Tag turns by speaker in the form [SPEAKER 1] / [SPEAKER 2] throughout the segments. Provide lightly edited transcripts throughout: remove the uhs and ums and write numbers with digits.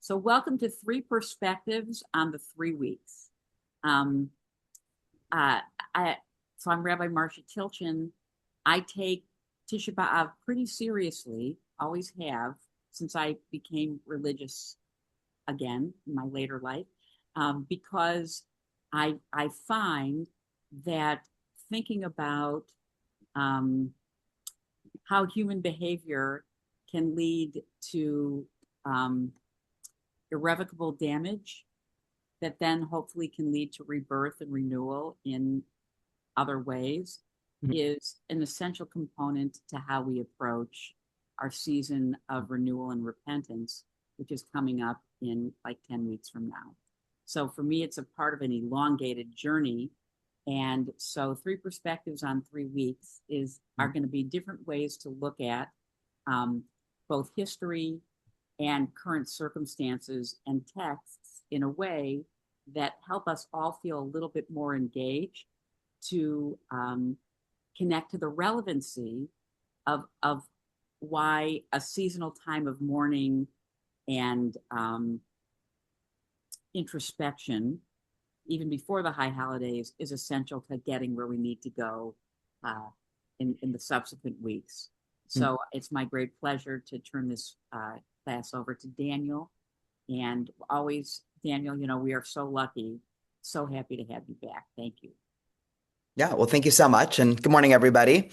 [SPEAKER 1] So welcome to Three Perspectives on the 3 Weeks. Um, uh, I'm Rabbi Marcia Tilchin. I take Tisha B'Av pretty seriously, always have, since I became religious again in my later life, because I find that thinking about how human behavior can lead to irrevocable damage that then hopefully can lead to rebirth and renewal in other ways is an essential component to how we approach our season of renewal and repentance, which is coming up in like 10 weeks from now. So for me, it's a part of an elongated journey. And so 3 perspectives on 3 weeks are going to be different ways to look at both history and current circumstances and texts in a way that help us all feel a little bit more engaged to connect to the relevancy of why a seasonal time of mourning and introspection, even before the high holidays, is essential to getting where we need to go in the subsequent weeks. So it's my great pleasure to turn this class over to Daniel. And always, Daniel, we are so lucky, so happy to have you back. Thank you.
[SPEAKER 2] Yeah, well, thank you so much. And good morning, everybody.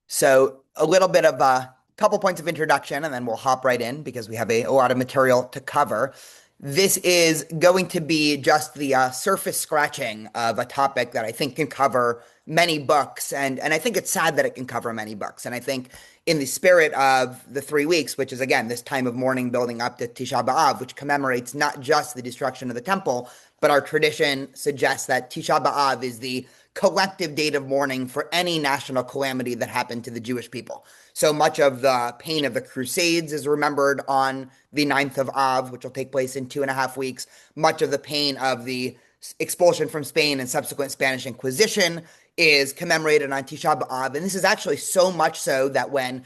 [SPEAKER 2] So a little bit of a couple points of introduction, and then we'll hop right in because we have a lot of material to cover. This is going to be just the surface scratching of a topic that I think can cover many books. And I think it's sad that it can cover many books. And I think in the spirit of the 3 weeks, which is, again, this time of mourning building up to Tisha B'Av, which commemorates not just the destruction of the temple, but our tradition suggests that Tisha B'Av is the collective date of mourning for any national calamity that happened to the Jewish people. So much of the pain of the Crusades is remembered on the 9th of Av, which will take place in 2.5 weeks. Much of the pain of the expulsion from Spain and subsequent Spanish Inquisition is commemorated on Tisha B'Av. And this is actually so much so that when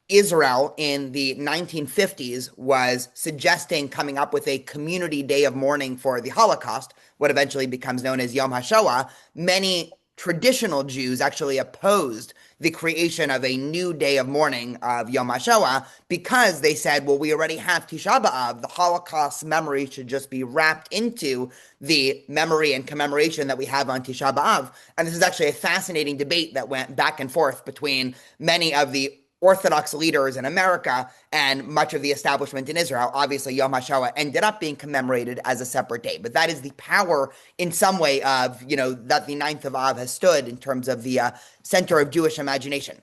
[SPEAKER 2] Israel in the 1950s was suggesting coming up with a community day of mourning for the Holocaust, what eventually becomes known as Yom HaShoah, many traditional Jews actually opposed the creation of a new day of mourning of Yom HaShoah because they said, well, we already have Tisha B'Av. The Holocaust memory should just be wrapped into the memory and commemoration that we have on Tisha B'Av. And this is actually a fascinating debate that went back and forth between many of the Orthodox leaders in America and much of the establishment in Israel. Obviously, Yom HaShoah ended up being commemorated as a separate day, but that is the power in some way of, that the 9th of Av has stood in terms of the center of Jewish imagination.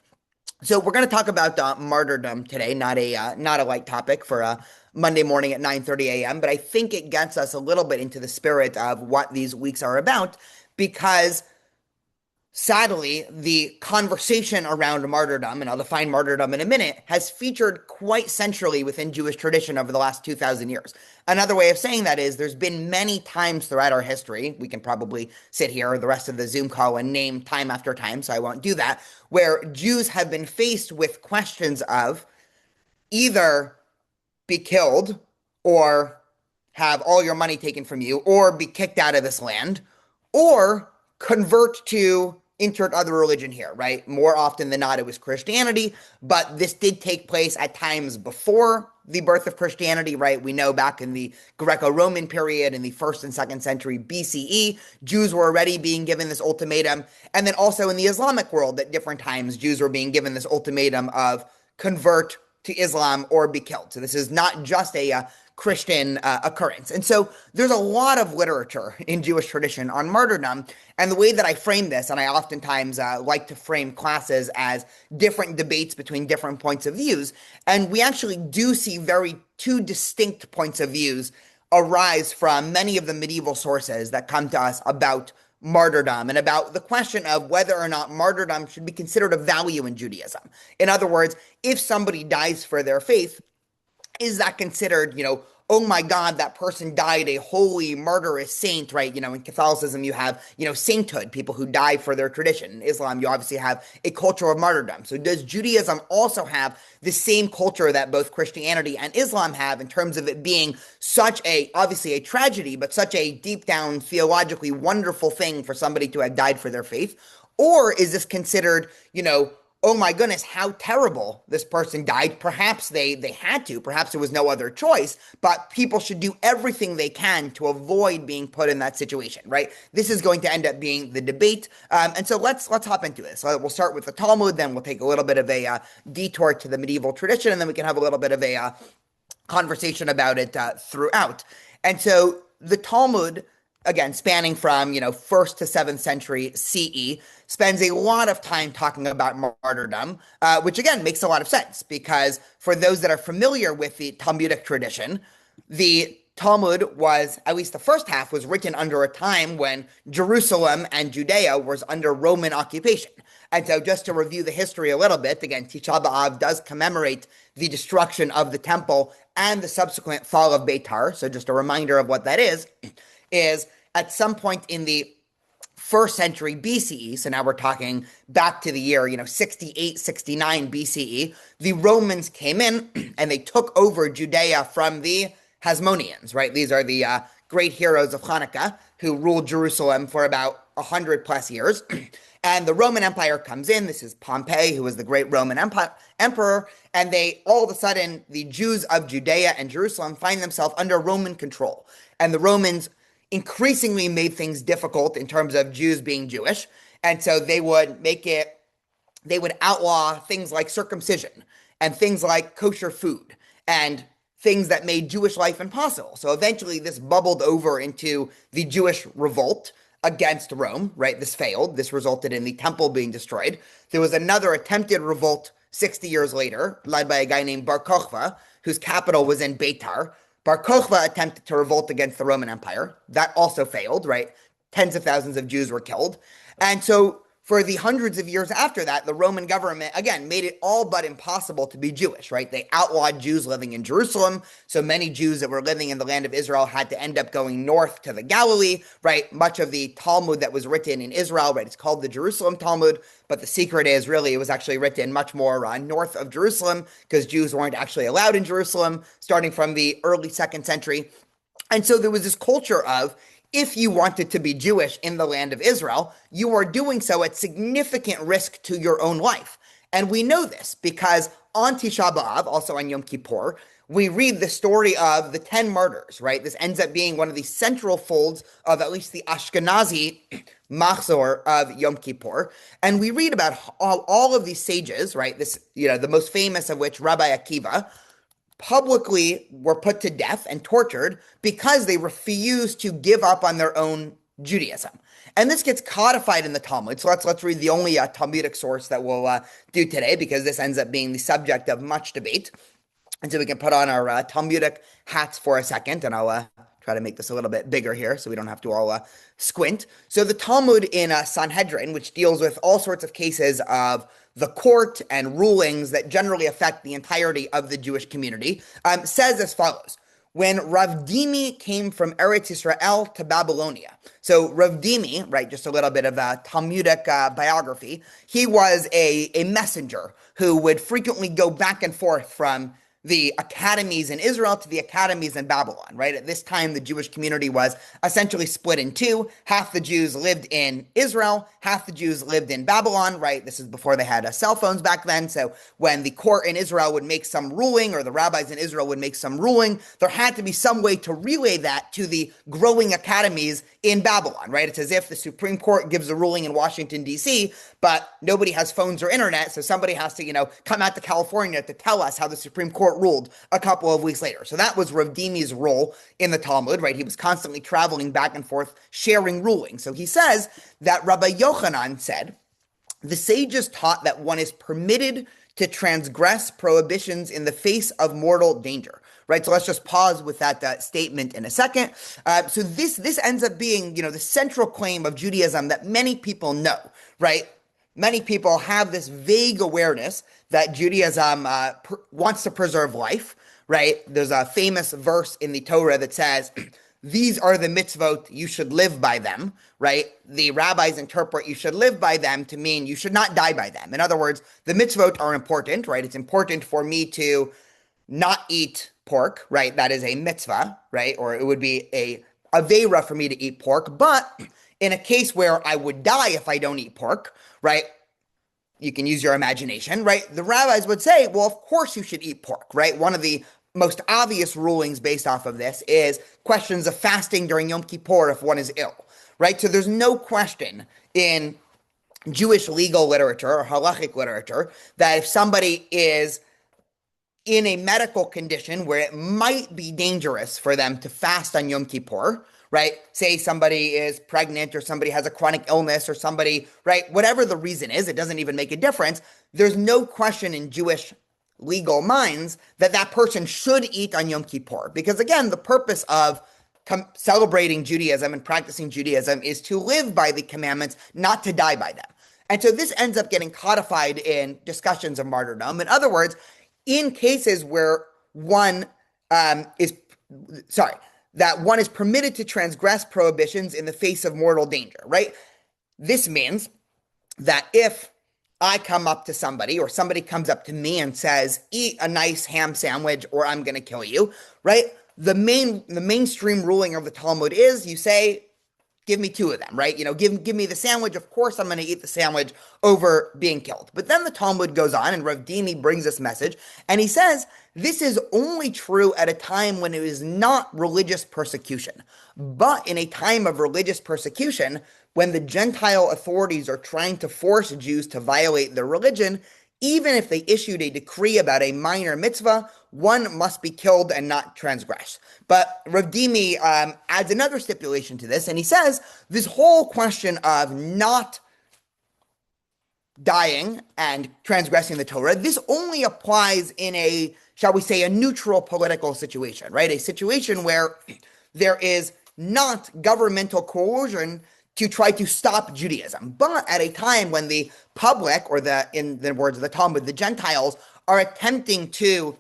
[SPEAKER 2] So we're going to talk about martyrdom today, not a light topic for a Monday morning at 9:30 a.m., but I think it gets us a little bit into the spirit of what these weeks are about because sadly, the conversation around martyrdom, and I'll define martyrdom in a minute, has featured quite centrally within Jewish tradition over the last 2,000 years. Another way of saying that is there's been many times throughout our history, we can probably sit here the rest of the Zoom call and name time after time, so I won't do that, where Jews have been faced with questions of either be killed or have all your money taken from you or be kicked out of this land or convert to insert other religion here, right? More often than not, it was Christianity, but this did take place at times before the birth of Christianity, right? We know back in the Greco-Roman period, in the 1st and 2nd century BCE, Jews were already being given this ultimatum. And then also in the Islamic world, at different times, Jews were being given this ultimatum of convert to Islam or be killed. So this is not just a Christian occurrence. And so there's a lot of literature in Jewish tradition on martyrdom. And the way that I frame this, and I oftentimes like to frame classes as different debates between different points of views, and we actually do see very two distinct points of views arise from many of the medieval sources that come to us about martyrdom and about the question of whether or not martyrdom should be considered a value in Judaism. In other words, if somebody dies for their faith, is that considered, oh my God, that person died a holy, murderous saint, right? In Catholicism, you have, sainthood, people who die for their tradition. In Islam, you obviously have a culture of martyrdom. So does Judaism also have the same culture that both Christianity and Islam have in terms of it being obviously a tragedy, but such a deep down, theologically wonderful thing for somebody to have died for their faith? Or is this considered, oh my goodness, how terrible this person died. Perhaps they had to, perhaps there was no other choice, but people should do everything they can to avoid being put in that situation, right? This is going to end up being the debate. And so let's hop into this. So we'll start with the Talmud, then we'll take a little bit of a detour to the medieval tradition, and then we can have a little bit of a conversation about it throughout. And so the Talmud, again, spanning from, 1st to 7th century CE, spends a lot of time talking about martyrdom, which again makes a lot of sense because for those that are familiar with the Talmudic tradition, the Talmud was, at least the first half, was written under a time when Jerusalem and Judea was under Roman occupation. And so just to review the history a little bit, again, Tisha B'Av does commemorate the destruction of the temple and the subsequent fall of Beitar. So just a reminder of what that is at some point in the 1st century BCE, so now we're talking back to the year, 68, 69 BCE, the Romans came in and they took over Judea from the Hasmoneans, right? These are the great heroes of Hanukkah who ruled Jerusalem for about 100 plus years. And the Roman Empire comes in. This is Pompey, who was the great Roman emperor. And all of a sudden, the Jews of Judea and Jerusalem find themselves under Roman control. And the Romans increasingly made things difficult in terms of Jews being Jewish. And so they would outlaw things like circumcision and things like kosher food and things that made Jewish life impossible. So eventually this bubbled over into the Jewish revolt against Rome, right? This failed. This resulted in the temple being destroyed. There was another attempted revolt 60 years later, led by a guy named Bar Kokhba, whose capital was in Beitar. Bar Kokhba attempted to revolt against the Roman Empire. That also failed, right? Tens of thousands of Jews were killed. And so for the hundreds of years after that, the Roman government, again, made it all but impossible to be Jewish, right? They outlawed Jews living in Jerusalem. So many Jews that were living in the land of Israel had to end up going north to the Galilee, right? Much of the Talmud that was written in Israel, right? It's called the Jerusalem Talmud. But the secret is really it was actually written much more north of Jerusalem because Jews weren't actually allowed in Jerusalem starting from the early 2nd century. And so there was this culture of, if you wanted to be Jewish in the land of Israel, you are doing so at significant risk to your own life. And we know this because on Tisha B'Av, also on Yom Kippur, we read the story of the 10 martyrs, right? This ends up being one of the central folds of at least the Ashkenazi Machzor of Yom Kippur. And we read about all of these sages, right? This, the most famous of which, Rabbi Akiva, publicly were put to death and tortured because they refused to give up on their own Judaism. And this gets codified in the Talmud. So let's read the only Talmudic source that we'll do today because this ends up being the subject of much debate. And so we can put on our Talmudic hats for a second, and I'll try to make this a little bit bigger here so we don't have to all squint. So the Talmud in Sanhedrin, which deals with all sorts of cases of the court and rulings that generally affect the entirety of the Jewish community, says as follows. When Rav Dimi came from Eretz Israel to Babylonia. So Rav Dimi, right, just a little bit of a Talmudic biography, he was a messenger who would frequently go back and forth from the academies in Israel to the academies in Babylon, right? At this time, the Jewish community was essentially split in two. Half the Jews lived in Israel, half the Jews lived in Babylon, right? This is before they had cell phones back then. So when the court in Israel would make some ruling or the rabbis in Israel would make some ruling, there had to be some way to relay that to the growing academies in Babylon, right? It's as if the Supreme Court gives a ruling in Washington, D.C., but nobody has phones or internet, so somebody has to, come out to California to tell us how the Supreme Court ruled a couple of weeks later. So that was Rav Dimi's role in the Talmud, right? He was constantly traveling back and forth, sharing rulings. So he says that Rabbi Yochanan said, the sages taught that one is permitted to transgress prohibitions in the face of mortal danger. Right, so let's just pause with that statement in a second. So this ends up being, the central claim of Judaism that many people know, right? Many people have this vague awareness that Judaism wants to preserve life, right? There's a famous verse in the Torah that says, these are the mitzvot, you should live by them, right? The rabbis interpret you should live by them to mean you should not die by them. In other words, the mitzvot are important, right? It's important for me to not eat pork, right? That is a mitzvah, right? Or it would be a avera for me to eat pork. But in a case where I would die if I don't eat pork, right? You can use your imagination, right? The rabbis would say, well, of course you should eat pork, right? One of the most obvious rulings based off of this is questions of fasting during Yom Kippur if one is ill, right? So there's no question in Jewish legal literature or halachic literature that if somebody is in a medical condition where it might be dangerous for them to fast on Yom Kippur, right? Say somebody is pregnant or somebody has a chronic illness or somebody, right? Whatever the reason is, it doesn't even make a difference. There's no question in Jewish legal minds that that person should eat on Yom Kippur. Because again, the purpose of celebrating Judaism and practicing Judaism is to live by the commandments, not to die by them. And so this ends up getting codified in discussions of martyrdom. In other words, in cases where one is permitted to transgress prohibitions in the face of mortal danger, right? This means that if I come up to somebody or somebody comes up to me and says, eat a nice ham sandwich or I'm going to kill you, right? The mainstream ruling of the Talmud is you say, give me two of them, right? Give me the sandwich. Of course, I'm going to eat the sandwich over being killed. But then the Talmud goes on and Rav Dimi brings this message and he says, this is only true at a time when it is not religious persecution. But in a time of religious persecution, when the Gentile authorities are trying to force Jews to violate their religion, even if they issued a decree about a minor mitzvah, one must be killed and not transgress. But Rav Dimi adds another stipulation to this, and he says this whole question of not dying and transgressing the Torah, this only applies in a, shall we say, a neutral political situation, right? A situation where there is not governmental coercion to try to stop Judaism. But at a time when the public, or in the words of the Talmud, the Gentiles, are attempting to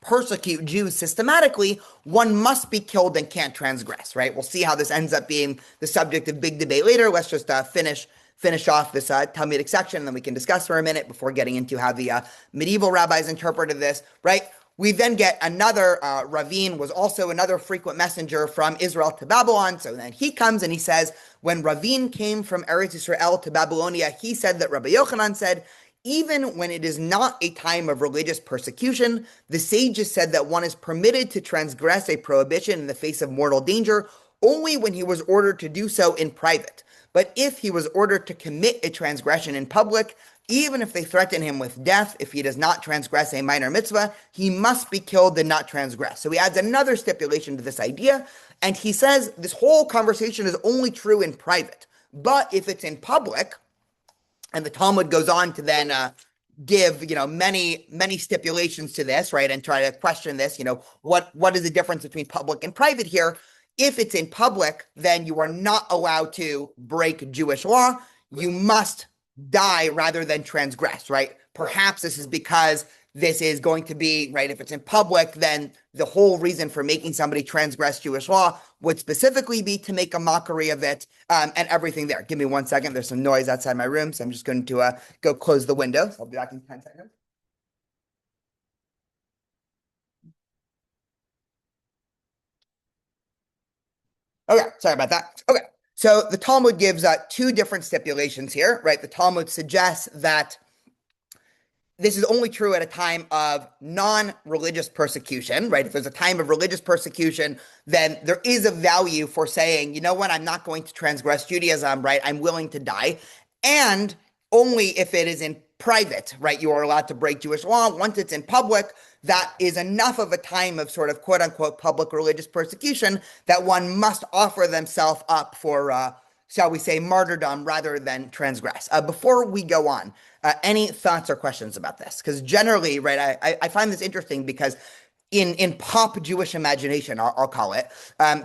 [SPEAKER 2] persecute Jews systematically, one must be killed and can't transgress, right? We'll see how this ends up being the subject of big debate later. Let's just finish off this Talmudic section, and then we can discuss for a minute before getting into how the medieval rabbis interpreted this, right? We then get another, Levine was also another frequent messenger from Israel to Babylon. So then he comes and he says, when Levine came from Eretz Israel to Babylonia, he said that Rabbi Yochanan said, even when it is not a time of religious persecution, the sages said that one is permitted to transgress a prohibition in the face of mortal danger only when he was ordered to do so in private. But if he was ordered to commit a transgression in public, even if they threaten him with death, if he does not transgress a minor mitzvah, he must be killed and not transgress. So he adds another stipulation to this idea, and he says this whole conversation is only true in private. But if it's in public, and the Talmud goes on to then give, many stipulations to this, right, and try to question this, what is the difference between public and private here? If it's in public, then you are not allowed to break Jewish law. You must die rather than transgress, right? Perhaps this is because this is going to be, right, if it's in public, then the whole reason for making somebody transgress Jewish law would specifically be to make a mockery of it and everything there. Give me 1 second. There's some noise outside my room, so I'm just going to go close the window. So I'll be back in 10 seconds. Okay, sorry about that. Okay, so the Talmud gives two different stipulations here, right? The Talmud suggests that this is only true at a time of non-religious persecution, right? If there's a time of religious persecution, then there is a value for saying, you know what, I'm not going to transgress Judaism, right? I'm willing to die. And only if it is in private, right? You are allowed to break Jewish law. Once it's in public, that is enough of a time of sort of quote unquote public religious persecution that one must offer themselves up for, shall we say, martyrdom rather than transgress. Before we go on, any thoughts or questions about this? Because generally, right, I find this interesting because in pop Jewish imagination, I'll call it,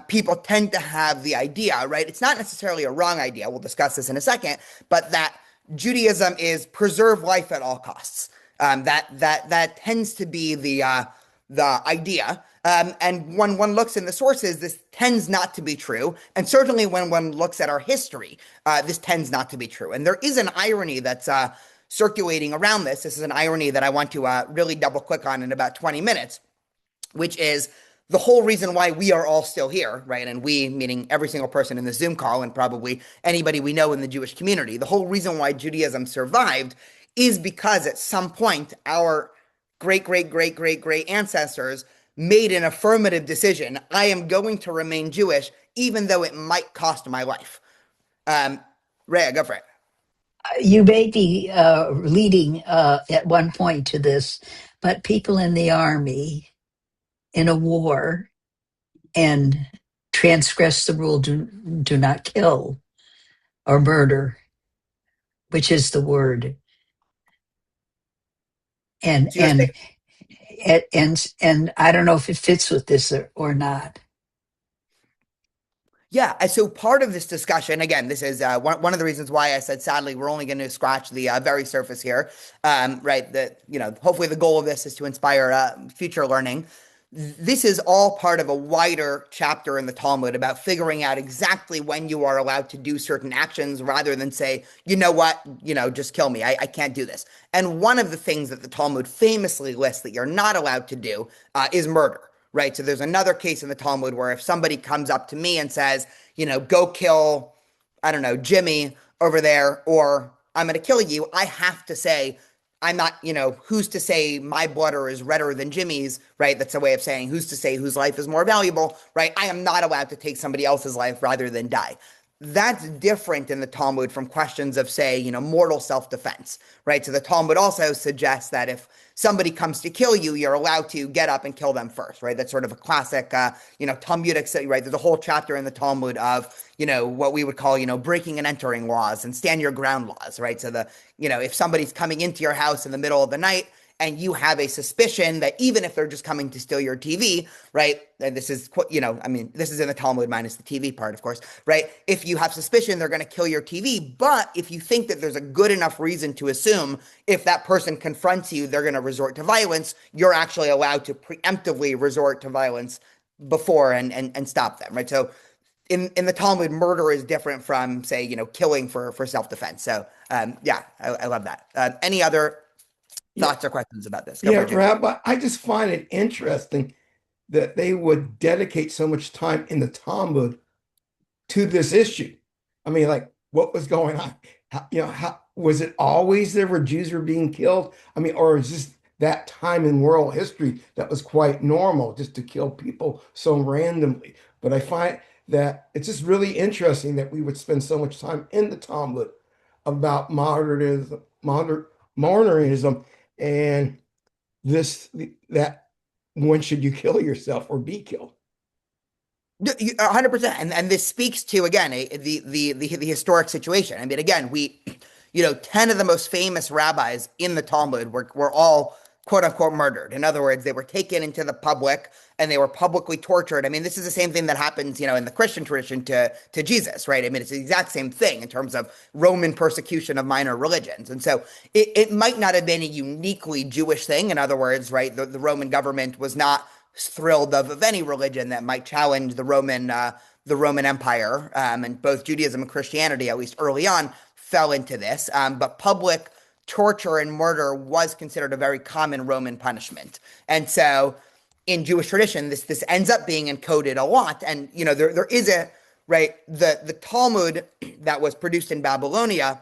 [SPEAKER 2] people tend to have the idea, right? It's not necessarily a wrong idea. We'll discuss this in a second, but that Judaism is preserve life at all costs. That tends to be the the idea. And when one looks in the sources, this tends not to be true. And certainly when one looks at our history, this tends not to be true. And there is an irony that's circulating around this. This is an irony that I want to really double click on in about 20 minutes, which is the whole reason why we are all still here, right? And we, meaning every single person in the Zoom call and probably anybody we know in the Jewish community, the whole reason why Judaism survived is because at some point our great ancestors made an affirmative decision. I am going to remain Jewish, even though it might cost my life. Rhea, go for it.
[SPEAKER 3] You may be leading at one point to this, but people in the army in a war and transgress the rule, do not kill or murder, which is the word. And
[SPEAKER 2] So you're saying-
[SPEAKER 3] and I don't know if it fits with this or not.
[SPEAKER 2] Yeah, and so part of this discussion, again, this is one of the reasons why I said, sadly, we're only going to scratch the very surface here, right? That, hopefully the goal of this is to inspire future learning. This is all part of a wider chapter in the Talmud about figuring out exactly when you are allowed to do certain actions rather than say, you know what, just kill me. I can't do this. And one of the things that the Talmud famously lists that you're not allowed to do is murder. Right. So there's another case in the Talmud where if somebody comes up to me and says, go kill, I don't know, Jimmy over there, or I'm going to kill you, I have to say, I'm not, who's to say my blood is redder than Jimmy's, right? That's a way of saying who's to say whose life is more valuable, right? I am not allowed to take somebody else's life rather than die. That's different in the Talmud from questions of, say, mortal self-defense, right? So the Talmud also suggests that if somebody comes to kill you, you're allowed to get up and kill them first, right? That's sort of a classic, Talmudic, right? There's a whole chapter in the Talmud of, what we would call, breaking and entering laws and stand your ground laws, right? So if somebody's coming into your house in the middle of the night, and you have a suspicion that even if they're just coming to steal your TV, right? And this is, this is in the Talmud minus the TV part, of course, right? If you have suspicion they're going to kill your TV, but if you think that there's a good enough reason to assume if that person confronts you, they're going to resort to violence, you're actually allowed to preemptively resort to violence before and stop them, right? So in the Talmud, murder is different from, say, killing for self-defense. So, I love that. Any other thoughts or questions about this?
[SPEAKER 4] Yeah, Rabbi, I just find it interesting that they would dedicate so much time in the Talmud to this issue. I mean, like, what was going on? How was it always there where Jews were being killed? I mean, or is this that time in world history that was quite normal just to kill people so randomly? But I find that it's just really interesting that we would spend so much time in the Talmud about modernism, and that when should you kill yourself or be killed?
[SPEAKER 2] 100%. And this speaks to, again, the historic situation. I mean, again, 10 of the most famous rabbis in the Talmud were all quote unquote murdered. In other words, they were taken into the public and they were publicly tortured. I mean, this is the same thing that happens, in the Christian tradition to Jesus, right? I mean, it's the exact same thing in terms of Roman persecution of minor religions. And so it might not have been a uniquely Jewish thing. In other words, right, the Roman government was not thrilled of any religion that might challenge the Roman Empire. And both Judaism and Christianity, at least early on, fell into this. But public torture and murder was considered a very common Roman punishment. And so in Jewish tradition, this ends up being encoded a lot. And, there is the Talmud that was produced in Babylonia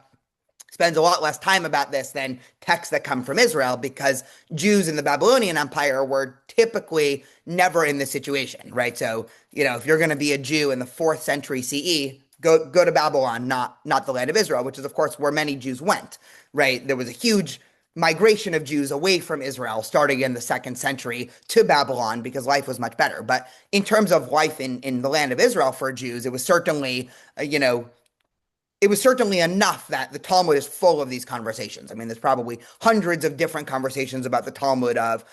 [SPEAKER 2] spends a lot less time about this than texts that come from Israel, because Jews in the Babylonian Empire were typically never in this situation, right? So, if you're going to be a Jew in the 4th century CE, go to Babylon, not the land of Israel, which is, of course, where many Jews went, right? There was a huge migration of Jews away from Israel starting in the 2nd century to Babylon because life was much better. But in terms of life in the land of Israel for Jews, it was certainly, it was certainly enough that the Talmud is full of these conversations. I mean, there's probably hundreds of different conversations about the Talmud of,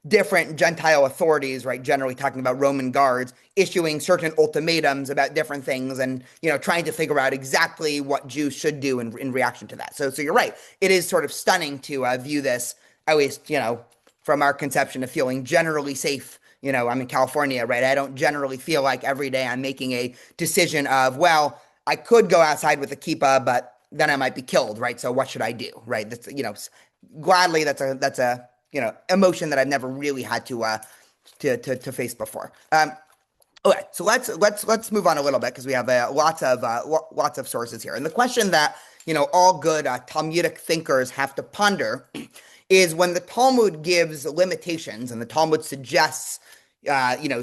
[SPEAKER 2] different Gentile authorities, right? Generally talking about Roman guards issuing certain ultimatums about different things and, trying to figure out exactly what Jews should do in reaction to that. So you're right. It is sort of stunning to view this, at least, from our conception of feeling generally safe. I'm in California, right? I don't generally feel like every day I'm making a decision of, well, I could go outside with a kippah, but then I might be killed, right? So what should I do, right? That's, gladly, that's a emotion that I've never really had to face before. Okay, so let's move on a little bit because we have lots of sources here, and the question that all good Talmudic thinkers have to ponder is when the Talmud gives limitations and the Talmud suggests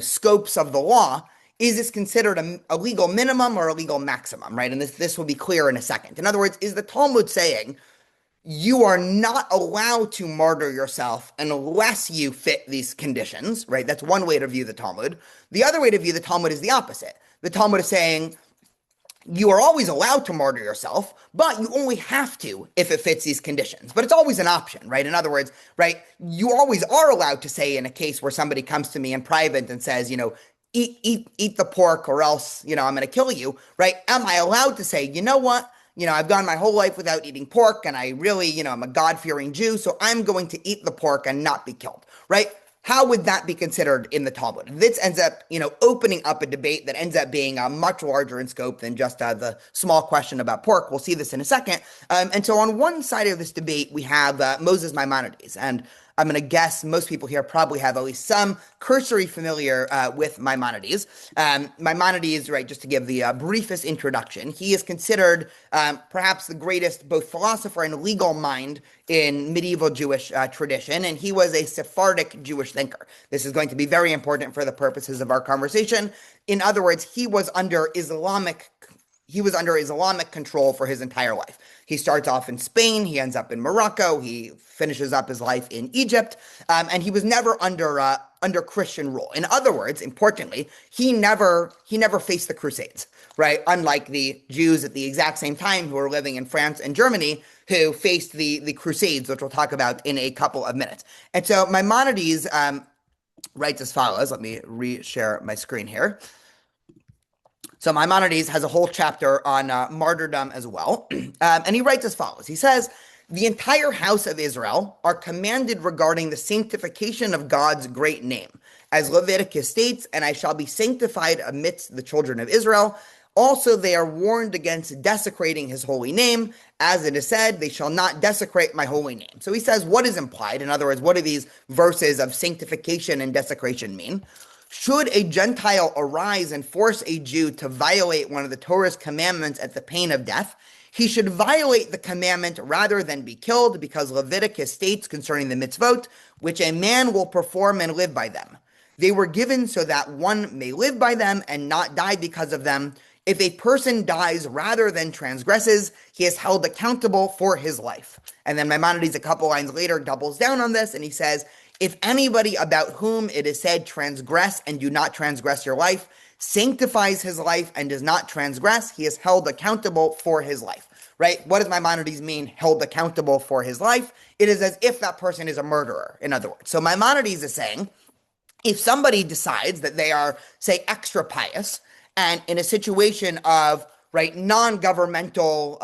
[SPEAKER 2] scopes of the law. Is this considered a legal minimum or a legal maximum, right? And this will be clear in a second. In other words, is the Talmud saying you are not allowed to martyr yourself unless you fit these conditions, right? That's one way to view the Talmud. The other way to view the Talmud is the opposite. The Talmud is saying you are always allowed to martyr yourself, but you only have to if it fits these conditions. But it's always an option, right? In other words, right, you always are allowed to say in a case where somebody comes to me in private and says, eat the pork or else, I'm going to kill you, right? Am I allowed to say, you know what? I've gone my whole life without eating pork and I really, I'm a God-fearing Jew, so I'm going to eat the pork and not be killed, right? How would that be considered in the Talmud? This ends up, opening up a debate that ends up being much larger in scope than just the small question about pork. We'll see this in a second. And so on one side of this debate, we have Moses Maimonides, and I'm going to guess most people here probably have at least some cursory familiar with Maimonides. Maimonides, right, just to give the briefest introduction, he is considered perhaps the greatest both philosopher and legal mind in medieval Jewish tradition, and he was a Sephardic Jewish thinker. This is going to be very important for the purposes of our conversation. In other words, he was under Islamic control for his entire life. He starts off in Spain, he ends up in Morocco, he finishes up his life in Egypt, and he was never under Christian rule. In other words, importantly, he never faced the Crusades, right? Unlike the Jews at the exact same time who were living in France and Germany who faced the Crusades, which we'll talk about in a couple of minutes. And so Maimonides writes as follows. Let me re-share my screen here. So Maimonides has a whole chapter on martyrdom as well. And he writes as follows. He says, the entire house of Israel are commanded regarding the sanctification of God's great name. As Leviticus states, and I shall be sanctified amidst the children of Israel. Also, they are warned against desecrating his holy name. As it is said, they shall not desecrate my holy name. So he says, what is implied? In other words, what do these verses of sanctification and desecration mean? Should a Gentile arise and force a Jew to violate one of the Torah's commandments at the pain of death, he should violate the commandment rather than be killed, because Leviticus states concerning the mitzvot, which a man will perform and live by them. They were given so that one may live by them and not die because of them. If a person dies rather than transgresses, he is held accountable for his life. And then Maimonides, a couple lines later, doubles down on this, and he says, if anybody about whom it is said transgress and do not transgress your life, sanctifies his life and does not transgress, he is held accountable for his life, right? What does Maimonides mean, held accountable for his life? It is as if that person is a murderer, in other words. So Maimonides is saying, if somebody decides that they are, say, extra pious, and in a situation of, right, non-governmental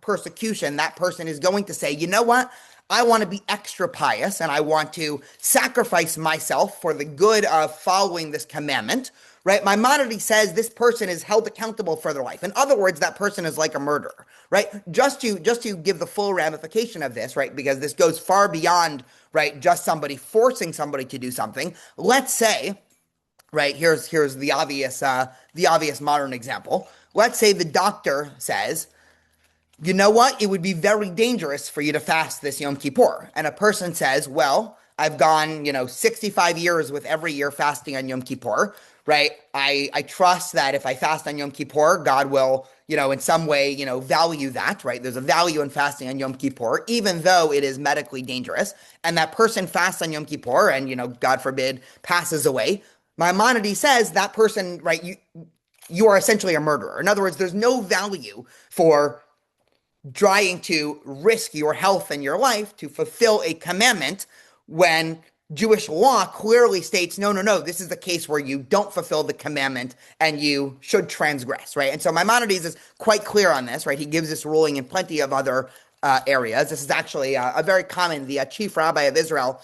[SPEAKER 2] persecution, that person is going to say, you know what? I want to be extra pious and I want to sacrifice myself for the good of following this commandment, right? Maimonides says this person is held accountable for their life. In other words, that person is like a murderer, right? Just to give the full ramification of this, right? Because this goes far beyond, right, just somebody forcing somebody to do something. Let's say, right, here's the obvious modern example. Let's say the doctor says, you know what? It would be very dangerous for you to fast this Yom Kippur. And a person says, well, I've gone, 65 years with every year fasting on Yom Kippur, right? I trust that if I fast on Yom Kippur, God will, in some way, value that, right? There's a value in fasting on Yom Kippur, even though it is medically dangerous. And that person fasts on Yom Kippur and, God forbid, passes away. Maimonides says that person, right, you are essentially a murderer. In other words, there's no value for trying to risk your health and your life to fulfill a commandment when Jewish law clearly states, no, this is the case where you don't fulfill the commandment and you should transgress, right? And so Maimonides is quite clear on this, right? He gives this ruling in plenty of other areas. This is actually a very common, the chief rabbi of Israel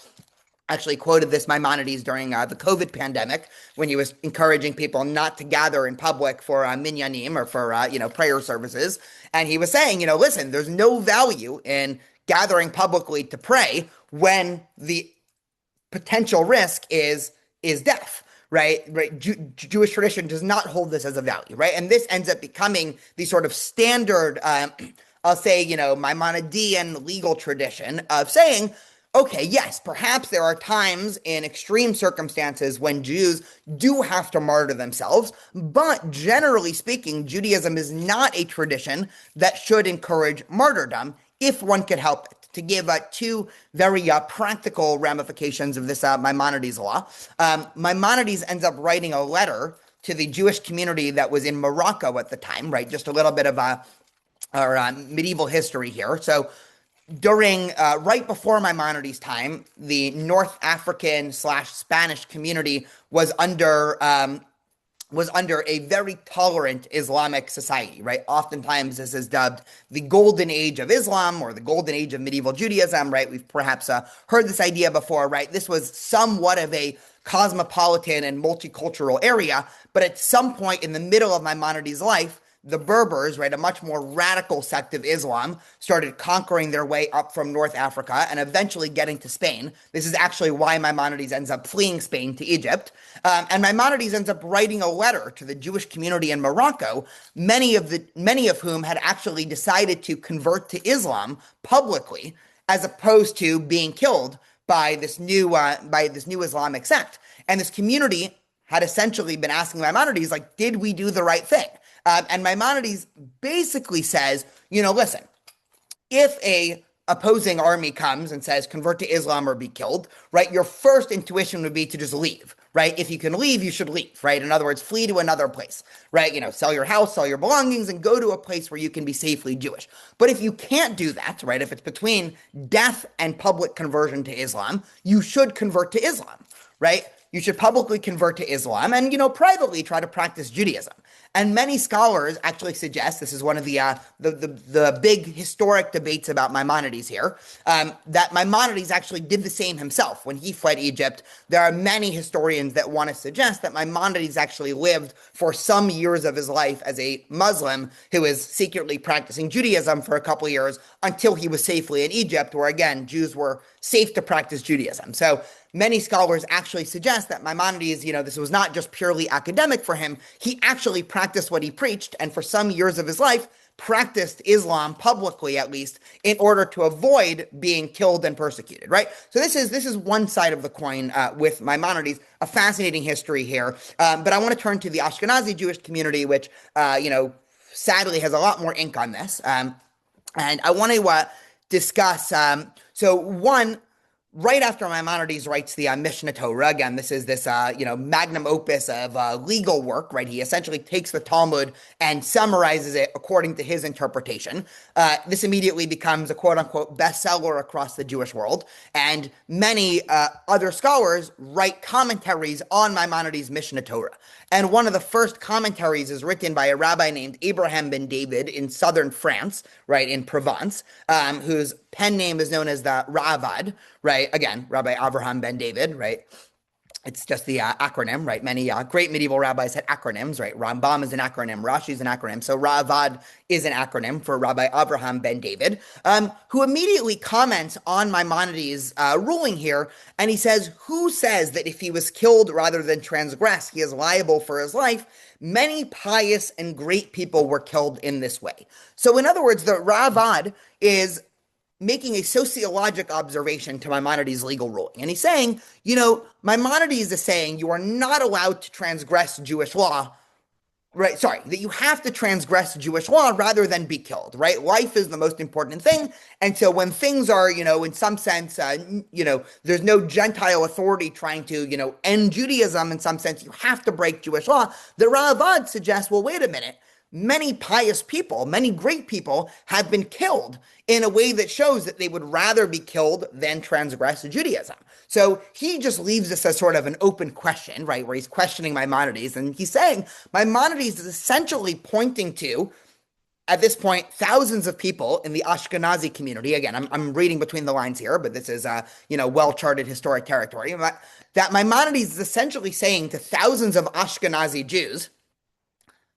[SPEAKER 2] actually quoted this Maimonides during the COVID pandemic when he was encouraging people not to gather in public for minyanim or for, prayer services. And he was saying, listen, there's no value in gathering publicly to pray when the potential risk is death. Right. Jewish tradition does not hold this as a value. Right. And this ends up becoming the sort of standard, I'll say, Maimonidean legal tradition of saying, okay, yes, perhaps there are times in extreme circumstances when Jews do have to martyr themselves, but generally speaking, Judaism is not a tradition that should encourage martyrdom if one could help it. To give two very practical ramifications of this Maimonides law, Maimonides ends up writing a letter to the Jewish community that was in Morocco at the time, right? Just a little bit of our medieval history here. So during, right before Maimonides' time, the North African / Spanish community was under a very tolerant Islamic society, right? Oftentimes this is dubbed the golden age of Islam or the golden age of medieval Judaism, right? We've perhaps heard this idea before, right? This was somewhat of a cosmopolitan and multicultural area, but at some point in the middle of Maimonides' life, the Berbers, right, a much more radical sect of Islam, started conquering their way up from North Africa and eventually getting to Spain. This is actually why Maimonides ends up fleeing Spain to Egypt. And Maimonides ends up writing a letter to the Jewish community in Morocco, many of whom had actually decided to convert to Islam publicly, as opposed to being killed by this new Islamic sect. And this community had essentially been asking Maimonides, like, did we do the right thing? And Maimonides basically says, listen, if a opposing army comes and says, convert to Islam or be killed, right, your first intuition would be to just leave, right? If you can leave, you should leave, right? In other words, flee to another place, right? Sell your house, sell your belongings, and go to a place where you can be safely Jewish. But if you can't do that, right, if it's between death and public conversion to Islam, you should convert to Islam, right? You should publicly convert to Islam and, privately try to practice Judaism. And many scholars actually suggest, this is one of the big historic debates about Maimonides here, that Maimonides actually did the same himself when he fled Egypt. There are many historians that want to suggest that Maimonides actually lived for some years of his life as a Muslim who was secretly practicing Judaism for a couple of years until he was safely in Egypt, where again, Jews were safe to practice Judaism. So many scholars actually suggest that Maimonides, this was not just purely academic for him. He actually practiced what he preached, and for some years of his life, practiced Islam publicly, at least, in order to avoid being killed and persecuted, right? So this is one side of the coin with Maimonides, a fascinating history here. But I want to turn to the Ashkenazi Jewish community, which, sadly has a lot more ink on this. And I want to discuss, right after Maimonides writes the Mishnah Torah, again, this is this, magnum opus of legal work, right? He essentially takes the Talmud and summarizes it according to his interpretation. This immediately becomes a quote-unquote bestseller across the Jewish world, and many other scholars write commentaries on Maimonides' Mishnah Torah. And one of the first commentaries is written by a rabbi named Abraham ben David in southern France, right, in Provence, whose pen name is known as the Ravad, right? Again, Rabbi Avraham ben David, right? It's just the acronym, right? Many great medieval rabbis had acronyms, right? Rambam is an acronym, Rashi is an acronym. So Ravad is an acronym for Rabbi Avraham ben David, who immediately comments on Maimonides' ruling here. And he says, who says that if he was killed rather than transgress, he is liable for his life? Many pious and great people were killed in this way. So in other words, the Ravad is making a sociologic observation to Maimonides' legal ruling. And he's saying, Maimonides is saying you are not allowed to transgress Jewish law, right? Sorry, that you have to transgress Jewish law rather than be killed, right? Life is the most important thing. And so when things are, in some sense, there's no Gentile authority trying to, end Judaism in some sense, you have to break Jewish law. The Ravad suggests, well, wait a minute. Many pious people, many great people have been killed in a way that shows that they would rather be killed than transgress Judaism. So he just leaves this as sort of an open question, right, where he's questioning Maimonides. And he's saying Maimonides is essentially pointing to at this point, thousands of people in the Ashkenazi community, again, I'm reading between the lines here, but this is, well-charted historic territory, that Maimonides is essentially saying to thousands of Ashkenazi Jews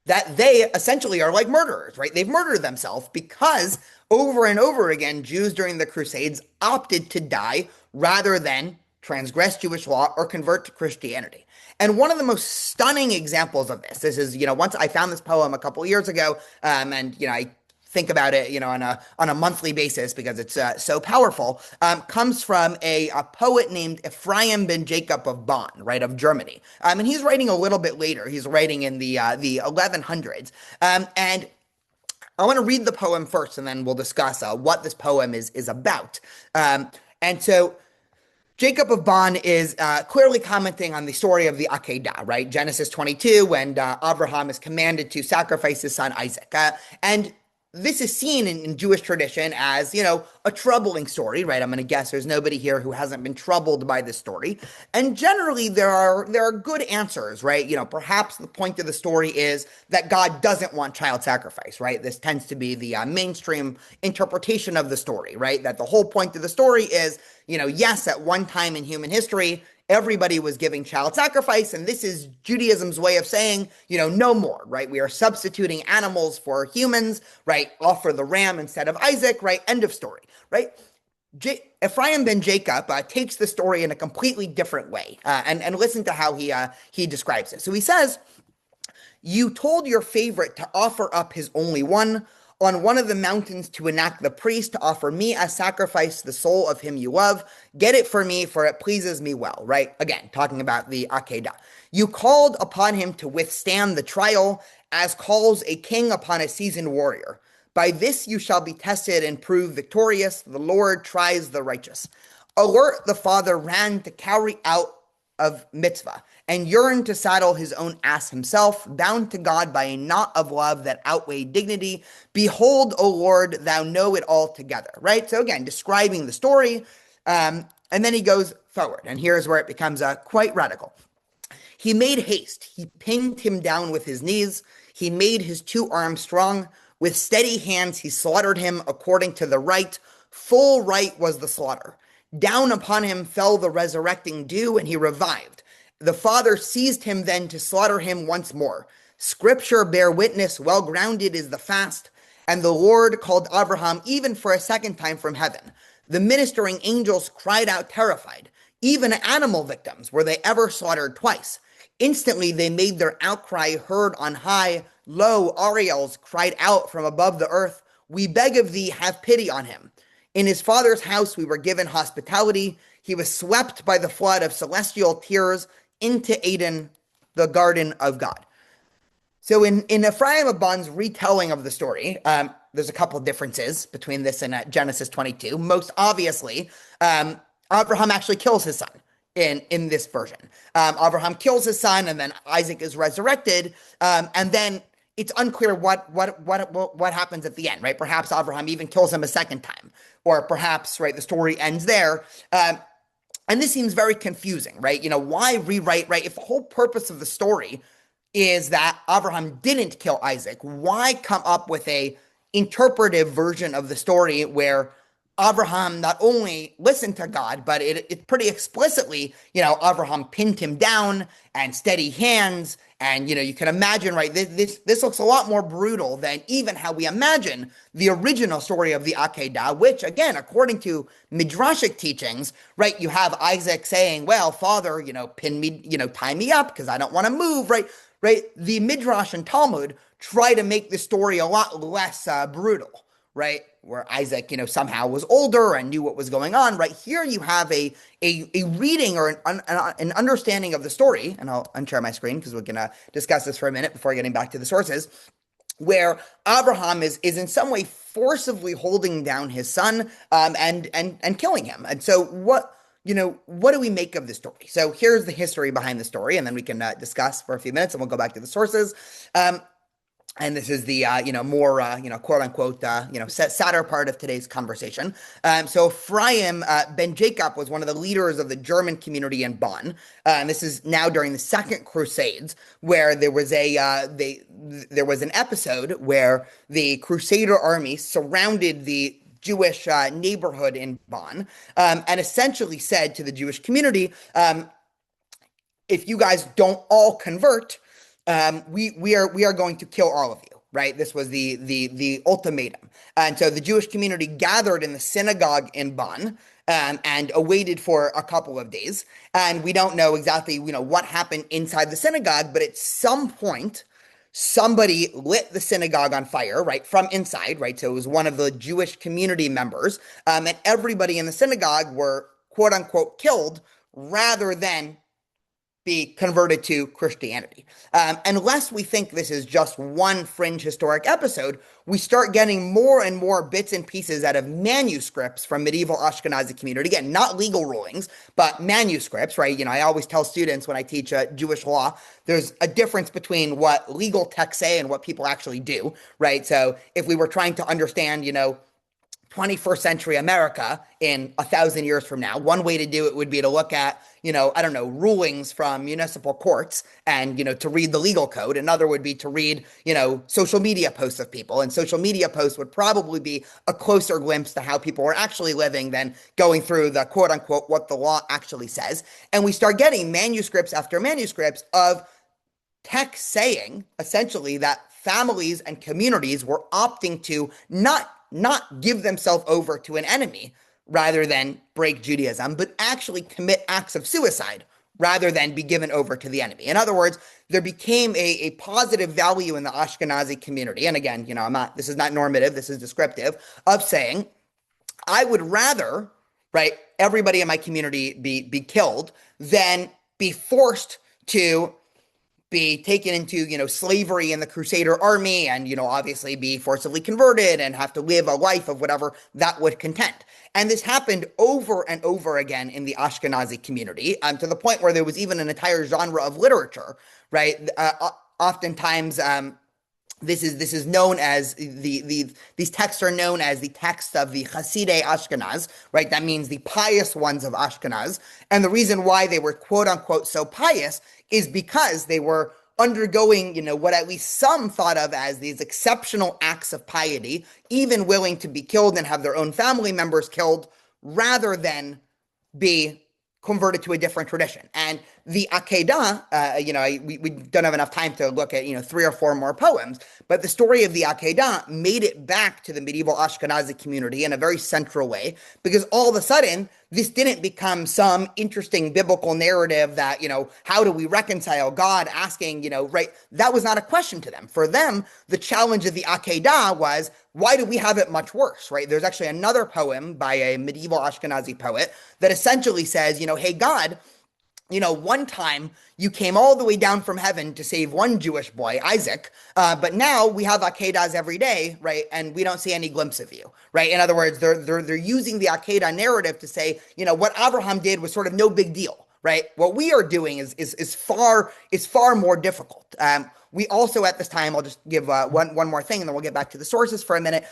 [SPEAKER 2] that they essentially are like murderers, right? They've murdered themselves because over and over again, Jews during the Crusades opted to die rather than transgress Jewish law or convert to Christianity. And one of the most stunning examples of this is, once I found this poem a couple years ago, and, I think about it, on a monthly basis because it's so powerful, comes from a poet named Ephraim ben Jacob of Bonn, right, of Germany. And he's writing a little bit later. He's writing in the 1100s. And I want to read the poem first, and then we'll discuss what this poem is about. And so Jacob of Bonn is clearly commenting on the story of the Akedah, right? Genesis 22, when Abraham is commanded to sacrifice his son Isaac. And this is seen in Jewish tradition as, a troubling story, right? I'm going to guess there's nobody here who hasn't been troubled by this story. And generally, there are good answers, right? Perhaps the point of the story is that God doesn't want child sacrifice, right? This tends to be the mainstream interpretation of the story, right? That the whole point of the story is, yes, at one time in human history, everybody was giving child sacrifice, and this is Judaism's way of saying, no more, right? We are substituting animals for humans, right? Offer the ram instead of Isaac, right? End of story, right? Ephraim ben Jacob takes the story in a completely different way, and listen to how he describes it. So he says, "You told your favorite to offer up his only one on one of the mountains to enact the priest to offer me as sacrifice the soul of him you love. Get it for me, for it pleases me well," right? Again, talking about the Akedah. "You called upon him to withstand the trial, as calls a king upon a seasoned warrior. By this you shall be tested and prove victorious. The Lord tries the righteous." Alert, the father ran to carry out of mitzvah, and yearned to saddle his own ass himself, bound to God by a knot of love that outweighed dignity. "Behold, O Lord, thou know it all together," right? So again, describing the story, and then he goes forward, and here's where it becomes quite radical. "He made haste, he pinned him down with his knees, he made his two arms strong, with steady hands he slaughtered him according to the right, full right was the slaughter. Down upon him fell the resurrecting dew, and he revived. The Father seized him then to slaughter him once more. Scripture bear witness, well grounded is the fast. And the Lord called Abraham even for a second time from heaven. The ministering angels cried out terrified. Even animal victims, were they ever slaughtered twice? Instantly they made their outcry heard on high. Lo, Ariels cried out from above the earth, we beg of thee, have pity on him. In his father's house we were given hospitality. He was swept by the flood of celestial tears into Eden, the garden of God." So in Ephraim of Bonn's retelling of the story, there's a couple of differences between this and Genesis 22. Most obviously, Abraham actually kills his son in this version. Abraham kills his son, and then Isaac is resurrected, and then it's unclear what happens at the end, right? Perhaps Abraham even kills him a second time, or perhaps, right, the story ends there. And this seems very confusing, right? Why rewrite, right? If the whole purpose of the story is that Abraham didn't kill Isaac, why come up with a interpretive version of the story where Abraham not only listened to God, but it pretty explicitly, Abraham pinned him down and steady hands. And, you can imagine, right, this looks a lot more brutal than even how we imagine the original story of the Akedah, which, again, according to Midrashic teachings, right, you have Isaac saying, well, Father, pin me, tie me up because I don't want to move, right? The Midrash and Talmud try to make the story a lot less brutal, right? Where Isaac, somehow was older and knew what was going on, right? Here you have a reading or an understanding of the story, and I'll unshare my screen because we're going to discuss this for a minute before getting back to the sources, where Abraham is in some way forcibly holding down his son and killing him. And so what do we make of the story? So here's the history behind the story, and then we can discuss for a few minutes, and we'll go back to the sources. And this is the, more, quote unquote, sadder part of today's conversation. So Ephraim ben Jacob was one of the leaders of the German community in Bonn. And this is now during the Second Crusades, where there was the there was an episode where the Crusader army surrounded the Jewish neighborhood in Bonn, and essentially said to the Jewish community, if you guys don't all convert, we are going to kill all of you. Right? This was the ultimatum. And so the Jewish community gathered in the synagogue in Bonn, and awaited for a couple of days. And we don't know exactly, what happened inside the synagogue, but at some point, somebody lit the synagogue on fire, right, from inside, right? So it was one of the Jewish community members, and everybody in the synagogue were, quote unquote, killed rather than be converted to Christianity. Unless we think this is just one fringe historic episode, we start getting more and more bits and pieces out of manuscripts from medieval Ashkenazi community. Again, not legal rulings, but manuscripts, right? I always tell students when I teach Jewish law, there's a difference between what legal texts say and what people actually do, right? So if we were trying to understand, 21st century America in 1,000 years from now, one way to do it would be to look at, rulings from municipal courts and, to read the legal code. Another would be to read, social media posts of people. And social media posts would probably be a closer glimpse to how people are actually living than going through the quote unquote, what the law actually says. And we start getting manuscripts after manuscripts of texts saying essentially that families and communities were opting to not give themselves over to an enemy rather than break Judaism, but actually commit acts of suicide rather than be given over to the enemy. In other words, there became a positive value in the Ashkenazi community. And again, this is not normative, this is descriptive, of saying, I would rather, right, everybody in my community be killed than be forced to be taken into, slavery in the Crusader army and, obviously be forcibly converted and have to live a life of whatever that would contend. And this happened over and over again in the Ashkenazi community, to the point where there was even an entire genre of literature, right? Oftentimes, this is known as these texts are known as the texts of the Hasidei Ashkenaz, right? That means the pious ones of Ashkenaz. And the reason why they were quote unquote so pious is because they were undergoing, what at least some thought of as these exceptional acts of piety, even willing to be killed and have their own family members killed rather than be converted to a different tradition. And the Akedah, we don't have enough time to look at, 3 or 4 more poems, but the story of the Akedah made it back to the medieval Ashkenazi community in a very central way, because all of a sudden, this didn't become some interesting biblical narrative that, how do we reconcile God asking, right? That was not a question to them. For them, the challenge of the Akedah was, why do we have it much worse, right? There's actually another poem by a medieval Ashkenazi poet that essentially says, hey, God, one time you came all the way down from heaven to save one Jewish boy, Isaac, but now we have Akedas every day, right? And we don't see any glimpse of you, right? In other words, they're using the Akedah narrative to say, what Abraham did was sort of no big deal, right? What we are doing is far more difficult. We also at this time, I'll just give one more thing and then we'll get back to the sources for a minute.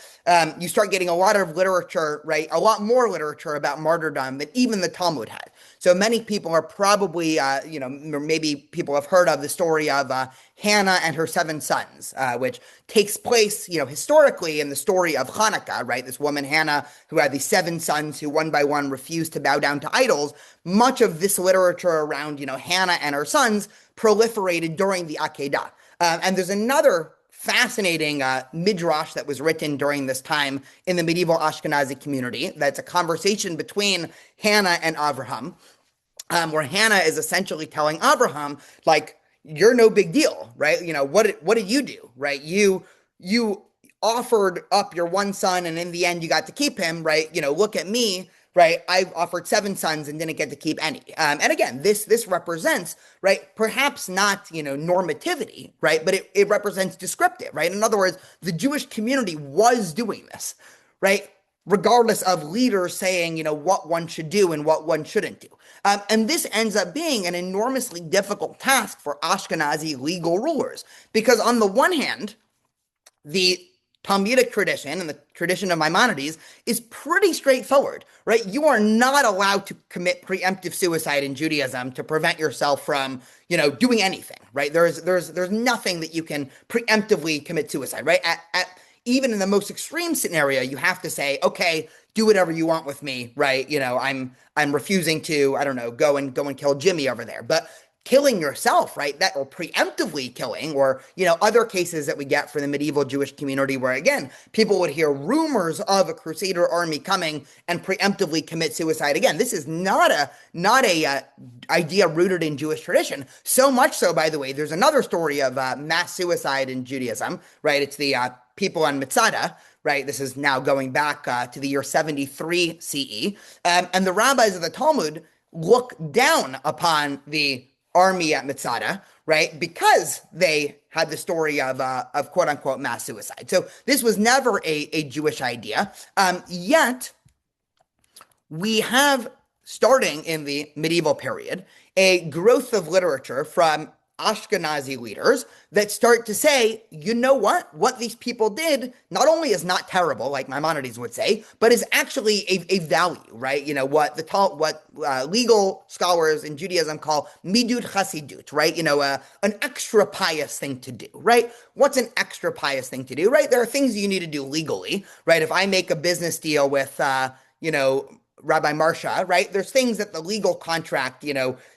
[SPEAKER 2] You start getting a lot of literature, right? A lot more literature about martyrdom than even the Talmud had. So many people are probably, maybe people have heard of the story of Hannah and her 7 sons, which takes place, historically in the story of Hanukkah, right? This woman, Hannah, who had these 7 sons who one by one refused to bow down to idols. Much of this literature around, Hannah and her sons proliferated during the Akedah. And there's another fascinating midrash that was written during this time in the medieval Ashkenazi community. That's a conversation between Hannah and Abraham, where Hannah is essentially telling Abraham, like, you're no big deal, right? What did you do, right? You offered up your one son and in the end you got to keep him, right? Look at me, right? I've offered 7 sons and didn't get to keep any. And again, this represents, right, perhaps not, normativity, right? But it represents descriptive, right? In other words, the Jewish community was doing this, right? Regardless of leaders saying, what one should do and what one shouldn't do. And this ends up being an enormously difficult task for Ashkenazi legal rulers. Because on the one hand, the Talmudic tradition and the tradition of Maimonides is pretty straightforward, right? You are not allowed to commit preemptive suicide in Judaism to prevent yourself from, doing anything, right? There's nothing that you can preemptively commit suicide, right? Even in the most extreme scenario, you have to say, okay, do whatever you want with me, right? I'm refusing to, I don't know, go and kill Jimmy over there. But killing yourself, right? That, or preemptively killing, or, other cases that we get for the medieval Jewish community where, again, people would hear rumors of a Crusader army coming and preemptively commit suicide. Again, this is not a idea rooted in Jewish tradition. So much so, by the way, there's another story of mass suicide in Judaism, right? It's the people on Masada, right? This is now going back to the year 73 CE. And the rabbis of the Talmud look down upon the army at Masada, right? Because they had the story of quote unquote mass suicide. So this was never a Jewish idea. Yet we have, starting in the medieval period, a growth of literature from Ashkenazi leaders that start to say, you know what these people did not only is not terrible, like Maimonides would say, but is actually a value, right? What legal scholars in Judaism call midut chasidut, right? An extra pious thing to do, right? What's an extra pious thing to do, right? There are things you need to do legally, right? If I make a business deal with, Rabbi Marsha, right? There's things that the legal contract,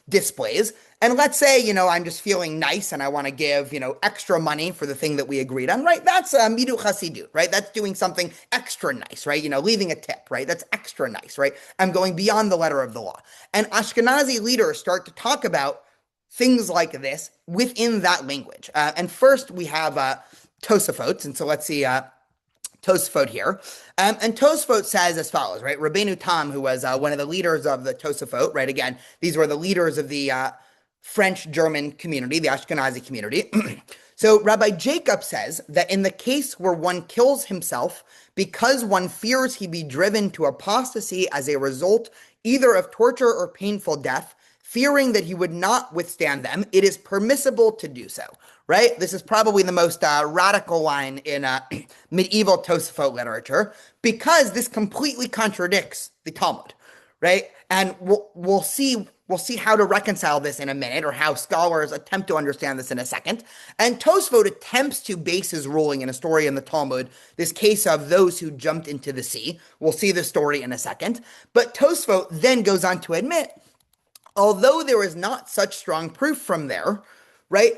[SPEAKER 2] displays. And let's say, I'm just feeling nice and I want to give, extra money for the thing that we agreed on, right? That's midut chasidut, right? That's doing something extra nice, right? Leaving a tip, right? That's extra nice, right? I'm going beyond the letter of the law. And Ashkenazi leaders start to talk about things like this within that language. And first we have Tosafot. And so let's see Tosafot here. And Tosafot says as follows, right? Rabbeinu Tam, who was one of the leaders of the Tosafot, right? Again, these were the leaders of the French-German community, the Ashkenazi community. So Rabbi Jacob says that in the case where one kills himself because one fears he be driven to apostasy as a result either of torture or painful death, fearing that he would not withstand them, it is permissible to do so, right? This is probably the most radical line in medieval Tosafot literature because this completely contradicts the Talmud, right? And we'll see how to reconcile this in a minute, or how scholars attempt to understand this in a second. And Tosafot attempts to base his ruling in a story in the Talmud, this case of those who jumped into the sea. We'll see the story in a second. But Tosafot then goes on to admit, although there is not such strong proof from there, right?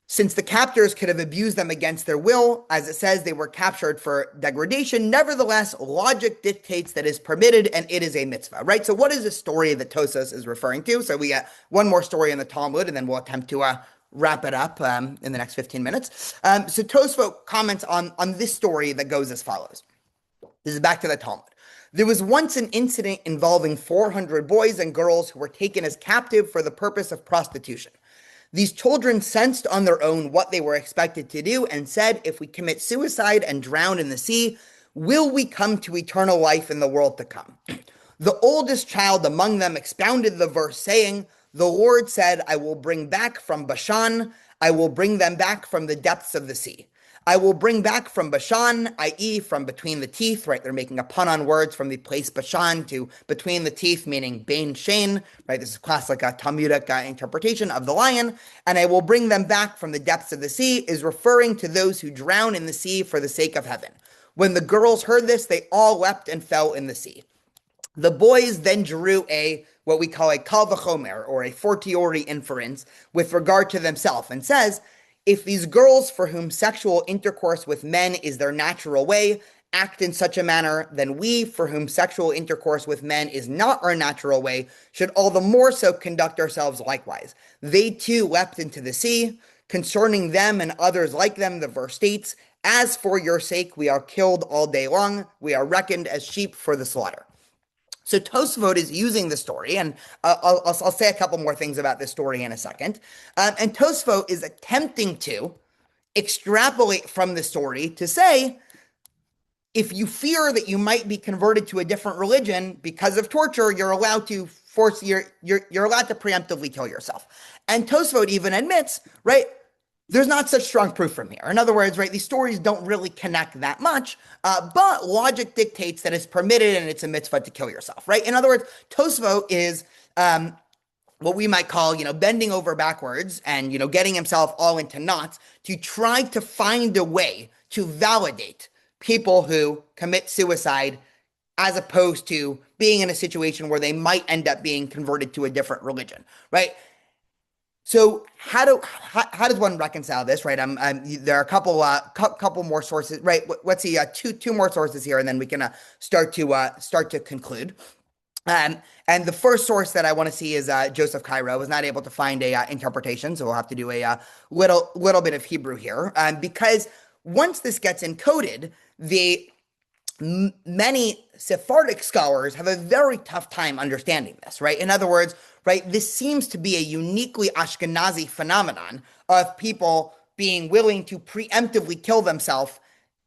[SPEAKER 2] Since the captors could have abused them against their will, as it says they were captured for degradation, nevertheless, logic dictates that is permitted and it is a mitzvah, right? So what is the story that Tosas is referring to? So we got one more story in the Talmud, and then we'll attempt to wrap it up in the next 15 minutes. So Tosfot comments on this story that goes as follows. This is back to the Talmud. There was once an incident involving 400 boys and girls who were taken as captive for the purpose of prostitution. These children sensed on their own what they were expected to do and said, if we commit suicide and drown in the sea, will we come to eternal life in the world to come? The oldest child among them expounded the verse, saying, the Lord said, I will bring back from Bashan, I will bring them back from the depths of the sea. I will bring back from Bashan, i.e. from between the teeth, right? They're making a pun on words from the place Bashan to between the teeth, meaning Bain Shane, right? This is classic Talmudic interpretation of the lion. And I will bring them back from the depths of the sea is referring to those who drown in the sea for the sake of heaven. When the girls heard this, they all leapt and fell in the sea. The boys then drew what we call a kal v'chomer, or a fortiori inference with regard to themselves, and says, if these girls for whom sexual intercourse with men is their natural way act in such a manner, then we for whom sexual intercourse with men is not our natural way should all the more so conduct ourselves likewise. They too leapt into the sea. Concerning them and others like them, the verse states, as for your sake we are killed all day long, we are reckoned as sheep for the slaughter. So Tosafot is using the story, and I'll say a couple more things about this story in a second. And Tosafot is attempting to extrapolate from the story to say, if you fear that you might be converted to a different religion because of torture, you're allowed to you're allowed to preemptively kill yourself. And Tosafot even admits, right, there's not such strong proof from here. In other words, right, these stories don't really connect that much, but logic dictates that it's permitted and it's a mitzvah to kill yourself, right? In other words, Tosfot is what we might call, bending over backwards and, getting himself all into knots to try to find a way to validate people who commit suicide as opposed to being in a situation where they might end up being converted to a different religion, right? So how does one reconcile this, right? There are a couple more sources, right? Let's see, two more sources here, and then we can start to conclude. And the first source that I want to see is Joseph Cairo. Was not able to find a interpretation, so we'll have to do a little bit of Hebrew here, because once this gets encoded, many Sephardic scholars have a very tough time understanding this, right? In other words, right, this seems to be a uniquely Ashkenazi phenomenon of people being willing to preemptively kill themselves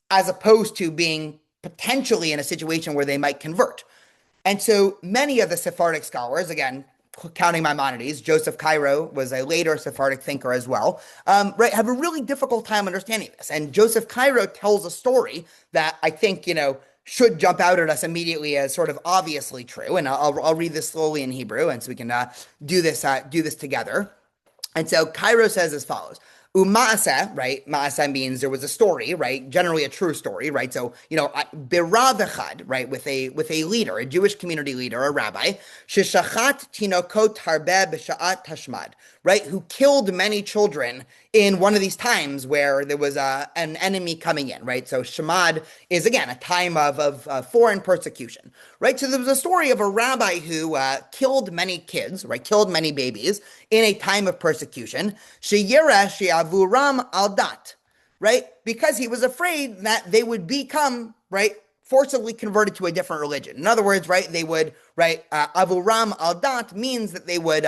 [SPEAKER 2] as opposed to being potentially in a situation where they might convert. And so many of the Sephardic scholars, again, counting Maimonides, Joseph Cairo was a later Sephardic thinker as well, right, have a really difficult time understanding this. And Joseph Cairo tells a story that I think, should jump out at us immediately as sort of obviously true. And I'll read this slowly in Hebrew, and so we can do this together. And so Cairo says as follows. U'ma'aseh, right? Ma'aseh means there was a story, right? Generally a true story, right? So, birav echad, right? With a leader, a Jewish community leader, a rabbi, sheshachat tinokot harbeh b'sha'at tashmad, right? Who killed many children in one of these times where there was an enemy coming in, right? So Shemad is, again, a time of foreign persecution, right? So there was a story of a rabbi who killed many kids, right? Killed many babies in a time of persecution. Sheyireh she'avuram al dat, right? Because he was afraid that they would become, right, forcibly converted to a different religion. In other words, right, they would, right, avuram al dat means that they would,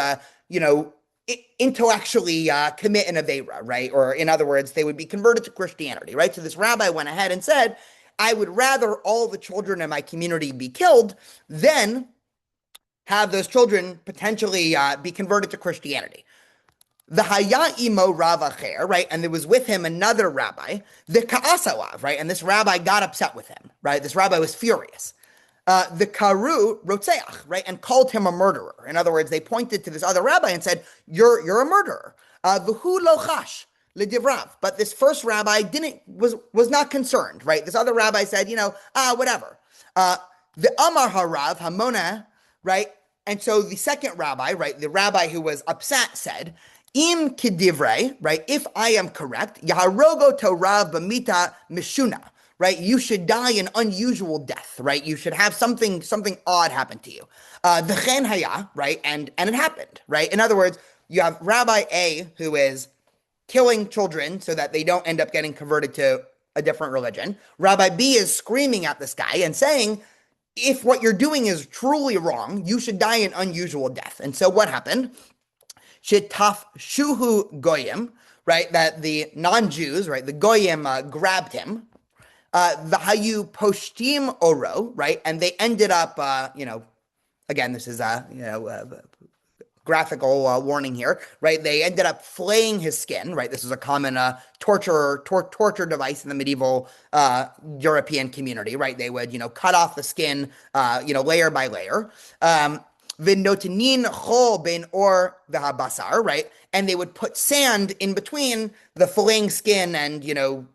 [SPEAKER 2] intellectually commit an Aveira, right? Or in other words, they would be converted to Christianity, right? So this rabbi went ahead and said, I would rather all the children in my community be killed than have those children potentially be converted to Christianity. The Haya imo Rav acher, right? And there was with him another rabbi, the Ka'asalav, right? And this rabbi got upset with him, right? This rabbi was furious. The Karu Rotzeach, right, and called him a murderer. In other words, they pointed to this other rabbi and said, "You're a murderer." V'hu lo chash l'divrav. But this first rabbi was not concerned, right? This other rabbi said, whatever. The Amar Harav Hamona, right, and so the second rabbi, right, the rabbi who was upset said, "Im kidivrei," right, if I am correct, Yaharogo to Rav b'mita mishuna. Right, you should die an unusual death, right? You should have something odd happen to you. The chen haya, right, and it happened, right? In other words, you have Rabbi A who is killing children so that they don't end up getting converted to a different religion. Rabbi B is screaming at this guy and saying, if what you're doing is truly wrong, you should die an unusual death. And so what happened? Shitaf shuhu goyim, right? That the non-Jews, right, the goyim grabbed him. The Hayu Poshtim Oro, right? And they ended up, again, this is graphical warning here, right? They ended up flaying his skin, right? This is a common torture device in the medieval European community, right? They would, cut off the skin, layer by layer. V'notenin chol ben or v'habasar, right? And they would put sand in between the filleting skin and, your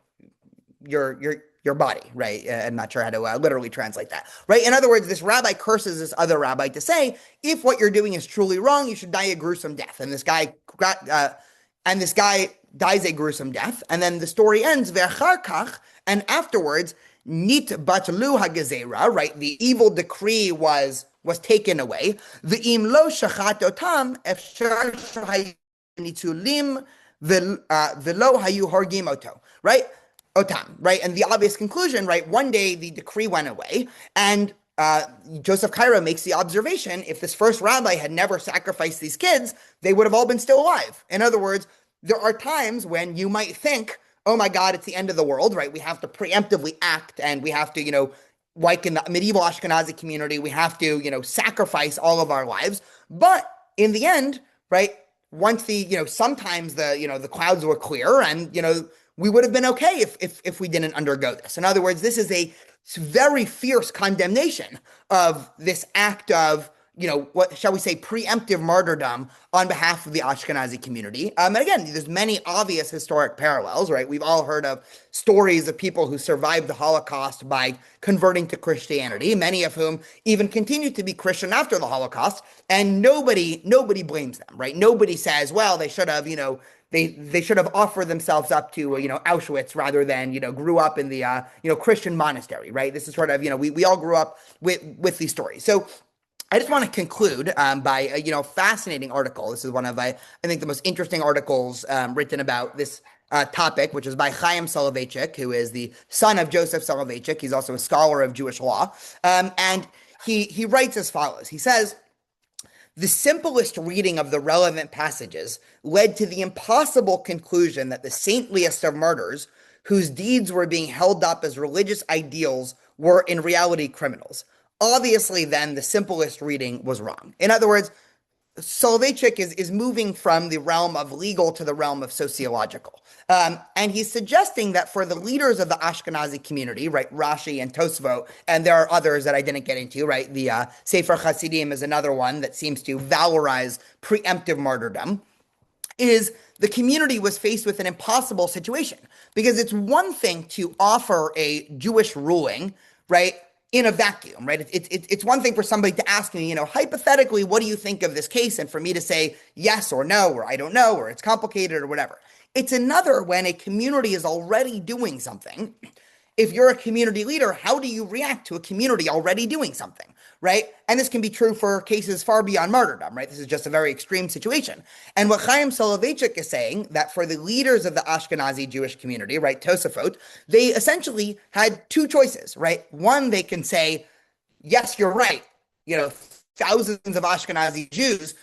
[SPEAKER 2] body, right? I'm not sure how to literally translate that, right? In other words, this rabbi curses this other rabbi to say, if what you're doing is truly wrong, you should die a gruesome death. And this guy dies a gruesome death. And then the story ends, ve'achar kach, and afterwards, nit batlu hagezera, right? The evil decree was taken away. Ve'im lo shachat otam, efshar nitulim ve'lo hayu horgim oto, right? Otam, right? And the obvious conclusion, right? One day the decree went away, and Joseph Cairo makes the observation, if this first rabbi had never sacrificed these kids, they would have all been still alive. In other words, there are times when you might think, oh my God, it's the end of the world, right? We have to preemptively act, and we have to, like in the medieval Ashkenazi community, we have to, sacrifice all of our lives. But in the end, right, once sometimes the clouds were clear, and we would have been okay if we didn't undergo this. In other words, this is a very fierce condemnation of this act of, what shall we say, preemptive martyrdom on behalf of the Ashkenazi community. And again, there's many obvious historic parallels, right? We've all heard of stories of people who survived the Holocaust by converting to Christianity, many of whom even continued to be Christian after the Holocaust, and nobody blames them, right? Nobody says, well, they should have, they should have offered themselves up to Auschwitz rather than grew up in the Christian monastery, right? This is sort of we all grew up with these stories. So I just want to conclude by a fascinating article. This is one of I think the most interesting articles written about this topic, which is by Chaim Soloveitchik, who is the son of Joseph Soloveitchik. He's also a scholar of Jewish law, and he writes as follows. He says, the simplest reading of the relevant passages led to the impossible conclusion that the saintliest of martyrs, whose deeds were being held up as religious ideals, were in reality criminals. Obviously, then, the simplest reading was wrong. In other words, Soloveitchik is moving from the realm of legal to the realm of sociological. And he's suggesting that for the leaders of the Ashkenazi community, right, Rashi and Tosfot, and there are others that I didn't get into, right, the Sefer Hasidim is another one that seems to valorize preemptive martyrdom, is the community was faced with an impossible situation. Because it's one thing to offer a Jewish ruling, right, in a vacuum, right? It's one thing for somebody to ask me, hypothetically, what do you think of this case? And for me to say yes or no, or I don't know, or it's complicated or whatever. It's another when a community is already doing something. If you're a community leader, how do you react to a community already doing something, right? And this can be true for cases far beyond martyrdom, right? This is just a very extreme situation. And what Chaim Soloveitchik is saying, that for the leaders of the Ashkenazi Jewish community, right, Tosafot, they essentially had two choices, right? One, they can say, yes, you're right. Thousands of Ashkenazi Jews,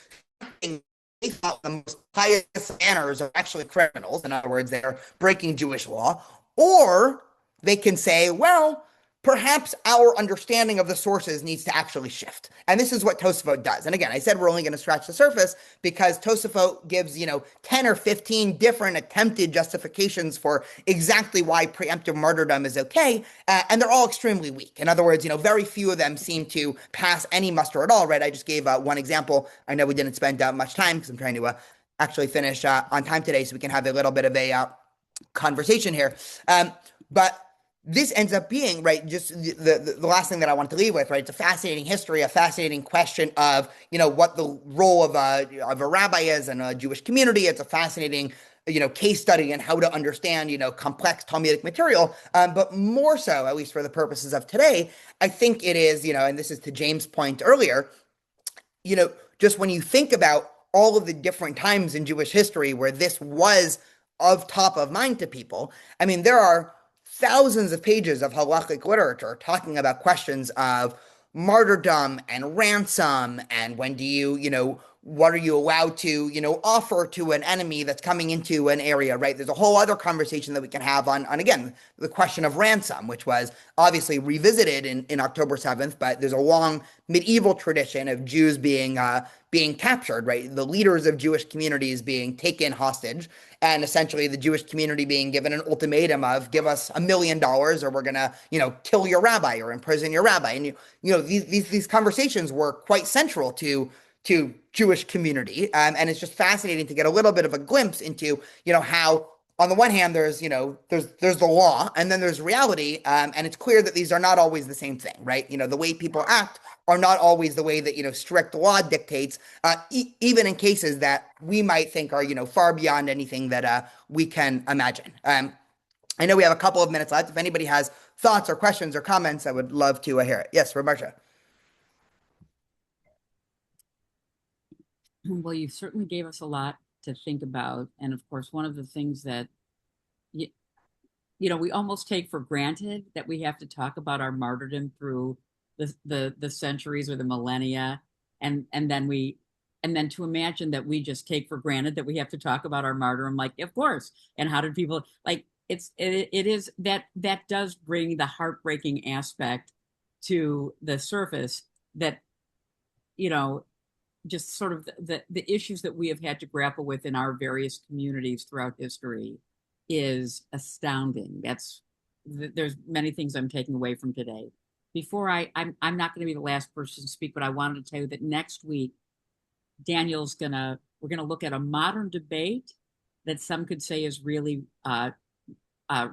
[SPEAKER 2] they thought the most pious manners are actually criminals. In other words, they're breaking Jewish law. Or they can say, well, perhaps our understanding of the sources needs to actually shift. And this is what Tosafot does. And again, I said we're only going to scratch the surface because Tosafot gives, 10 or 15 different attempted justifications for exactly why preemptive martyrdom is okay. And they're all extremely weak. In other words, very few of them seem to pass any muster at all, right? I just gave one example. I know we didn't spend much time because I'm trying to actually finish on time today so we can have a little bit of a conversation here. But this ends up being, right, just the last thing that I want to leave with, right? It's a fascinating history, a fascinating question of, what the role of a rabbi is in a Jewish community. It's a fascinating, case study in how to understand, complex Talmudic material. But more so, at least for the purposes of today, I think it is, and this is to James' point earlier, just when you think about all of the different times in Jewish history where this was of top of mind to people, I mean, there are thousands of pages of halachic literature talking about questions of martyrdom and ransom and when do you, what are you allowed to, offer to an enemy that's coming into an area, right? There's a whole other conversation that we can have on again, the question of ransom, which was obviously revisited in October 7th, but there's a long medieval tradition of Jews being captured, right? The leaders of Jewish communities being taken hostage, and essentially the Jewish community being given an ultimatum of give us $1 million or we're gonna, kill your rabbi or imprison your rabbi. And these conversations were quite central to Jewish community. And it's just fascinating to get a little bit of a glimpse into, how on the one hand, there's the law and then there's reality. And it's clear that these are not always the same thing, right? The way people act are not always the way that, strict law dictates, even in cases that we might think are, far beyond anything that we can imagine. I know we have a couple of minutes left. If anybody has thoughts or questions or comments, I would love to hear it. Yes, Marsha.
[SPEAKER 1] Well, you certainly gave us a lot to think about. And of course, one of the things that, we almost take for granted that we have to talk about our martyrdom through the centuries or the millennia. And then to imagine that we just take for granted that we have to talk about our martyrdom, like, of course. And how did people, like, it is that does bring the heartbreaking aspect to the surface that, just sort of the issues that we have had to grapple with in our various communities throughout history is astounding. There's many things I'm taking away from today. Before I'm not going to be the last person to speak, but I wanted to tell you that next week, we're gonna look at a modern debate that some could say is really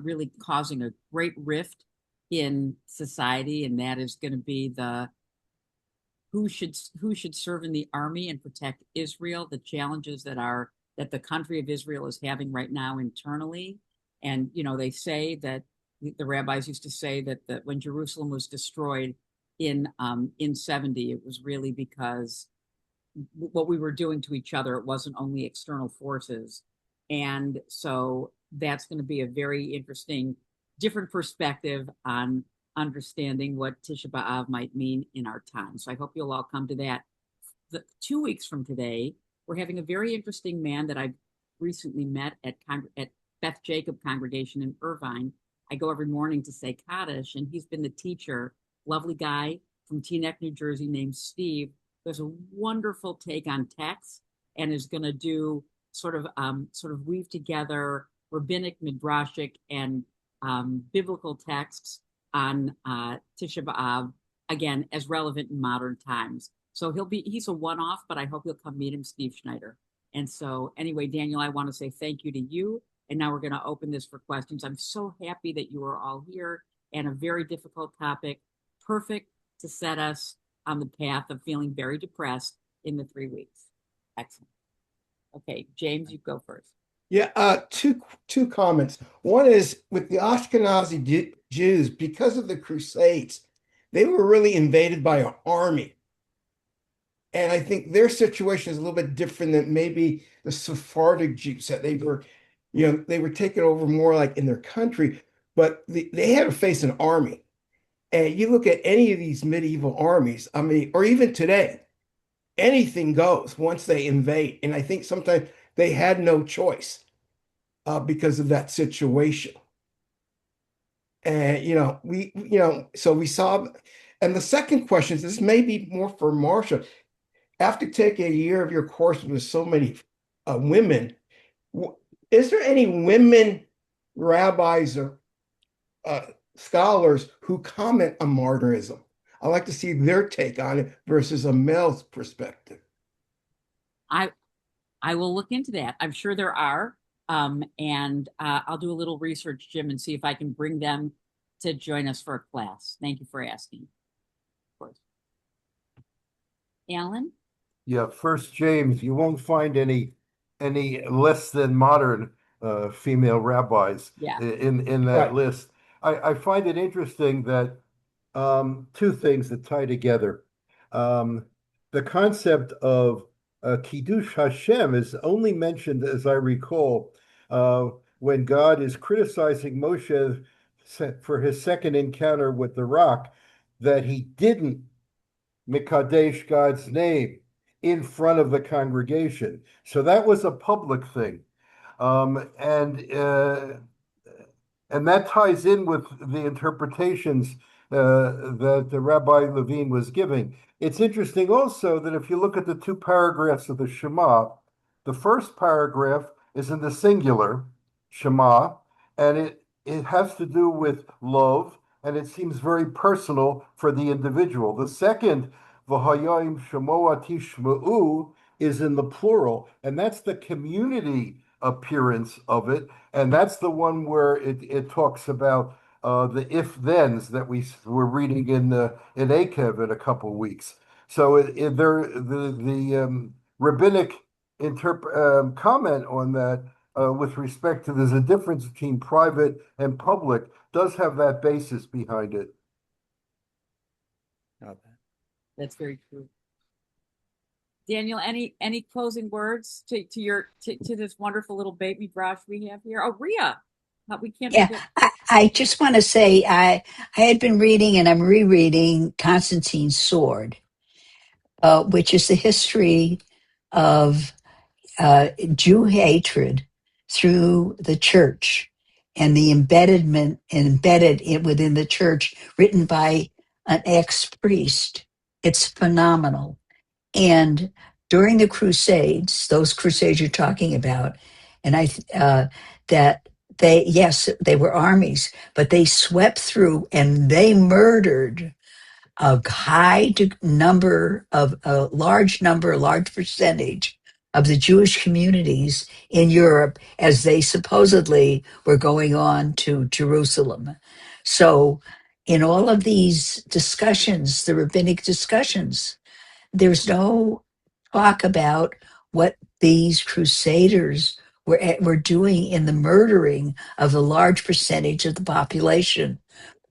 [SPEAKER 1] really causing a great rift in society, and that is going to be who should serve in the army and protect Israel, the challenges that the country of Israel is having right now internally. And they say that the rabbis used to say that when Jerusalem was destroyed in 70, it was really because what we were doing to each other. It wasn't only external forces. And so that's going to be a very interesting, different perspective on understanding what Tisha B'Av might mean in our time. So I hope you'll all come to that. 2 weeks from today, we're having a very interesting man that I've recently met at Beth Jacob Congregation in Irvine. I go every morning to say Kaddish, and he's been the teacher, lovely guy from Teaneck, New Jersey, named Steve. There's a wonderful take on text and is going to do sort of weave together rabbinic, midrashic, and biblical texts on Tisha B'Av, again, as relevant in modern times. So he's a one-off, but I hope you'll come meet him, Steve Schneider. And so anyway, Daniel, I want to say thank you to you. And now we're going to open this for questions. I'm so happy that you are all here, and a very difficult topic, perfect to set us on the path of feeling very depressed in the 3 weeks. Excellent. Okay, James, you go first.
[SPEAKER 4] Yeah, two comments. One is with the Ashkenazi Jews, because of the Crusades, they were really invaded by an army. And I think their situation is a little bit different than maybe the Sephardic Jews, that they were taken over more like in their country, but they had to face an army. And you look at any of these medieval armies, I mean, or even today, anything goes once they invade. And I think sometimes they had no choice because of that situation. And, so we saw, and the second question is, this may be more for Marcia. After taking a year of your course with so many women, is there any women rabbis or scholars who comment on martyrism? I'd like to see their take on it versus a male's perspective.
[SPEAKER 1] I will look into that. I'm sure there are. And I'll do a little research, Jim, and see if I can bring them to join us for a class. Thank you for asking. Of course. Alan?
[SPEAKER 5] Yeah, first, James, you won't find any less than modern female rabbis in that list. I find it interesting that two things that tie together. The concept of Kiddush Hashem is only mentioned, as I recall, when God is criticizing Moshe for his second encounter with the rock, that he didn't Mikadesh God's name in front of the congregation. So that was a public thing. And that ties in with the interpretations that the Rabbi Levine was giving. It's interesting also that if you look at the two paragraphs of the Shema, the first paragraph is in the singular, Shema, and it has to do with love, and it seems very personal for the individual. The second, V'hayim Shemoa Tishma'u, is in the plural, and that's the community appearance of it, and that's the one where it talks about the if-thens that we're reading in Akev in a couple of weeks. So the rabbinic comment on that with respect to there's a difference between private and public does have that basis behind it.
[SPEAKER 1] That's very true. Daniel, any closing words to this wonderful little baby brush we have here? Oh, Rhea, we can't.
[SPEAKER 3] Yeah, I just want to say I had been reading and I'm rereading Constantine's Sword, which is the history of Jew hatred through the church and the embedded within the church, written by an ex-priest. It's phenomenal. And during the Crusades, those Crusades you're talking about, and that they were armies, but they swept through and they murdered a large percentage of the Jewish communities in Europe as they supposedly were going on to Jerusalem. So, in all of these discussions, the rabbinic discussions, there's no talk about what these crusaders were doing in the murdering of a large percentage of the population.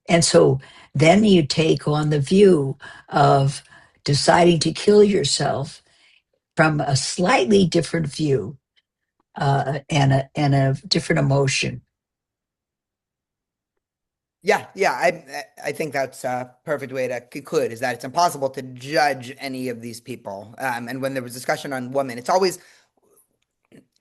[SPEAKER 3] And so then you take on the view of deciding to kill yourself from a slightly different view, and a different emotion.
[SPEAKER 2] Yeah, I think that's a perfect way to conclude, is that it's impossible to judge any of these people. And when there was discussion on women,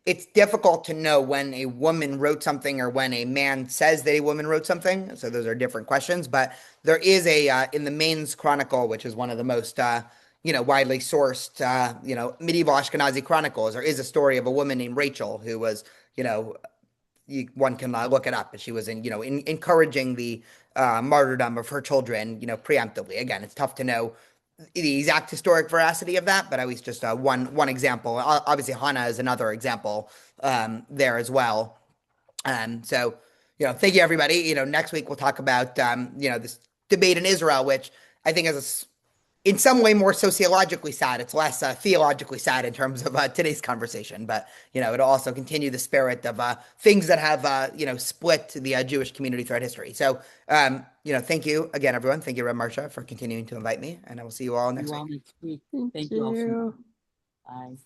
[SPEAKER 2] it's difficult to know when a woman wrote something or when a man says that a woman wrote something. So those are different questions. But there is in the Mainz Chronicle, which is one of the most widely sourced medieval Ashkenazi chronicles, there is a story of a woman named Rachel who was one can look it up, but she was encouraging the martyrdom of her children preemptively. Again, it's tough to know the exact historic veracity of that, but at least just one example. Obviously, Hannah is another example there as well. So, thank you, everybody. Next week we'll talk about this debate in Israel, which I think is in some way more sociologically sad. It's less theologically sad in terms of today's conversation, but it'll also continue the spirit of things that have split the Jewish community throughout history. So thank you again, everyone. Thank you, Reb Marsha, for continuing to invite me, and I will see you all next week.
[SPEAKER 1] Thank you all so much. Bye.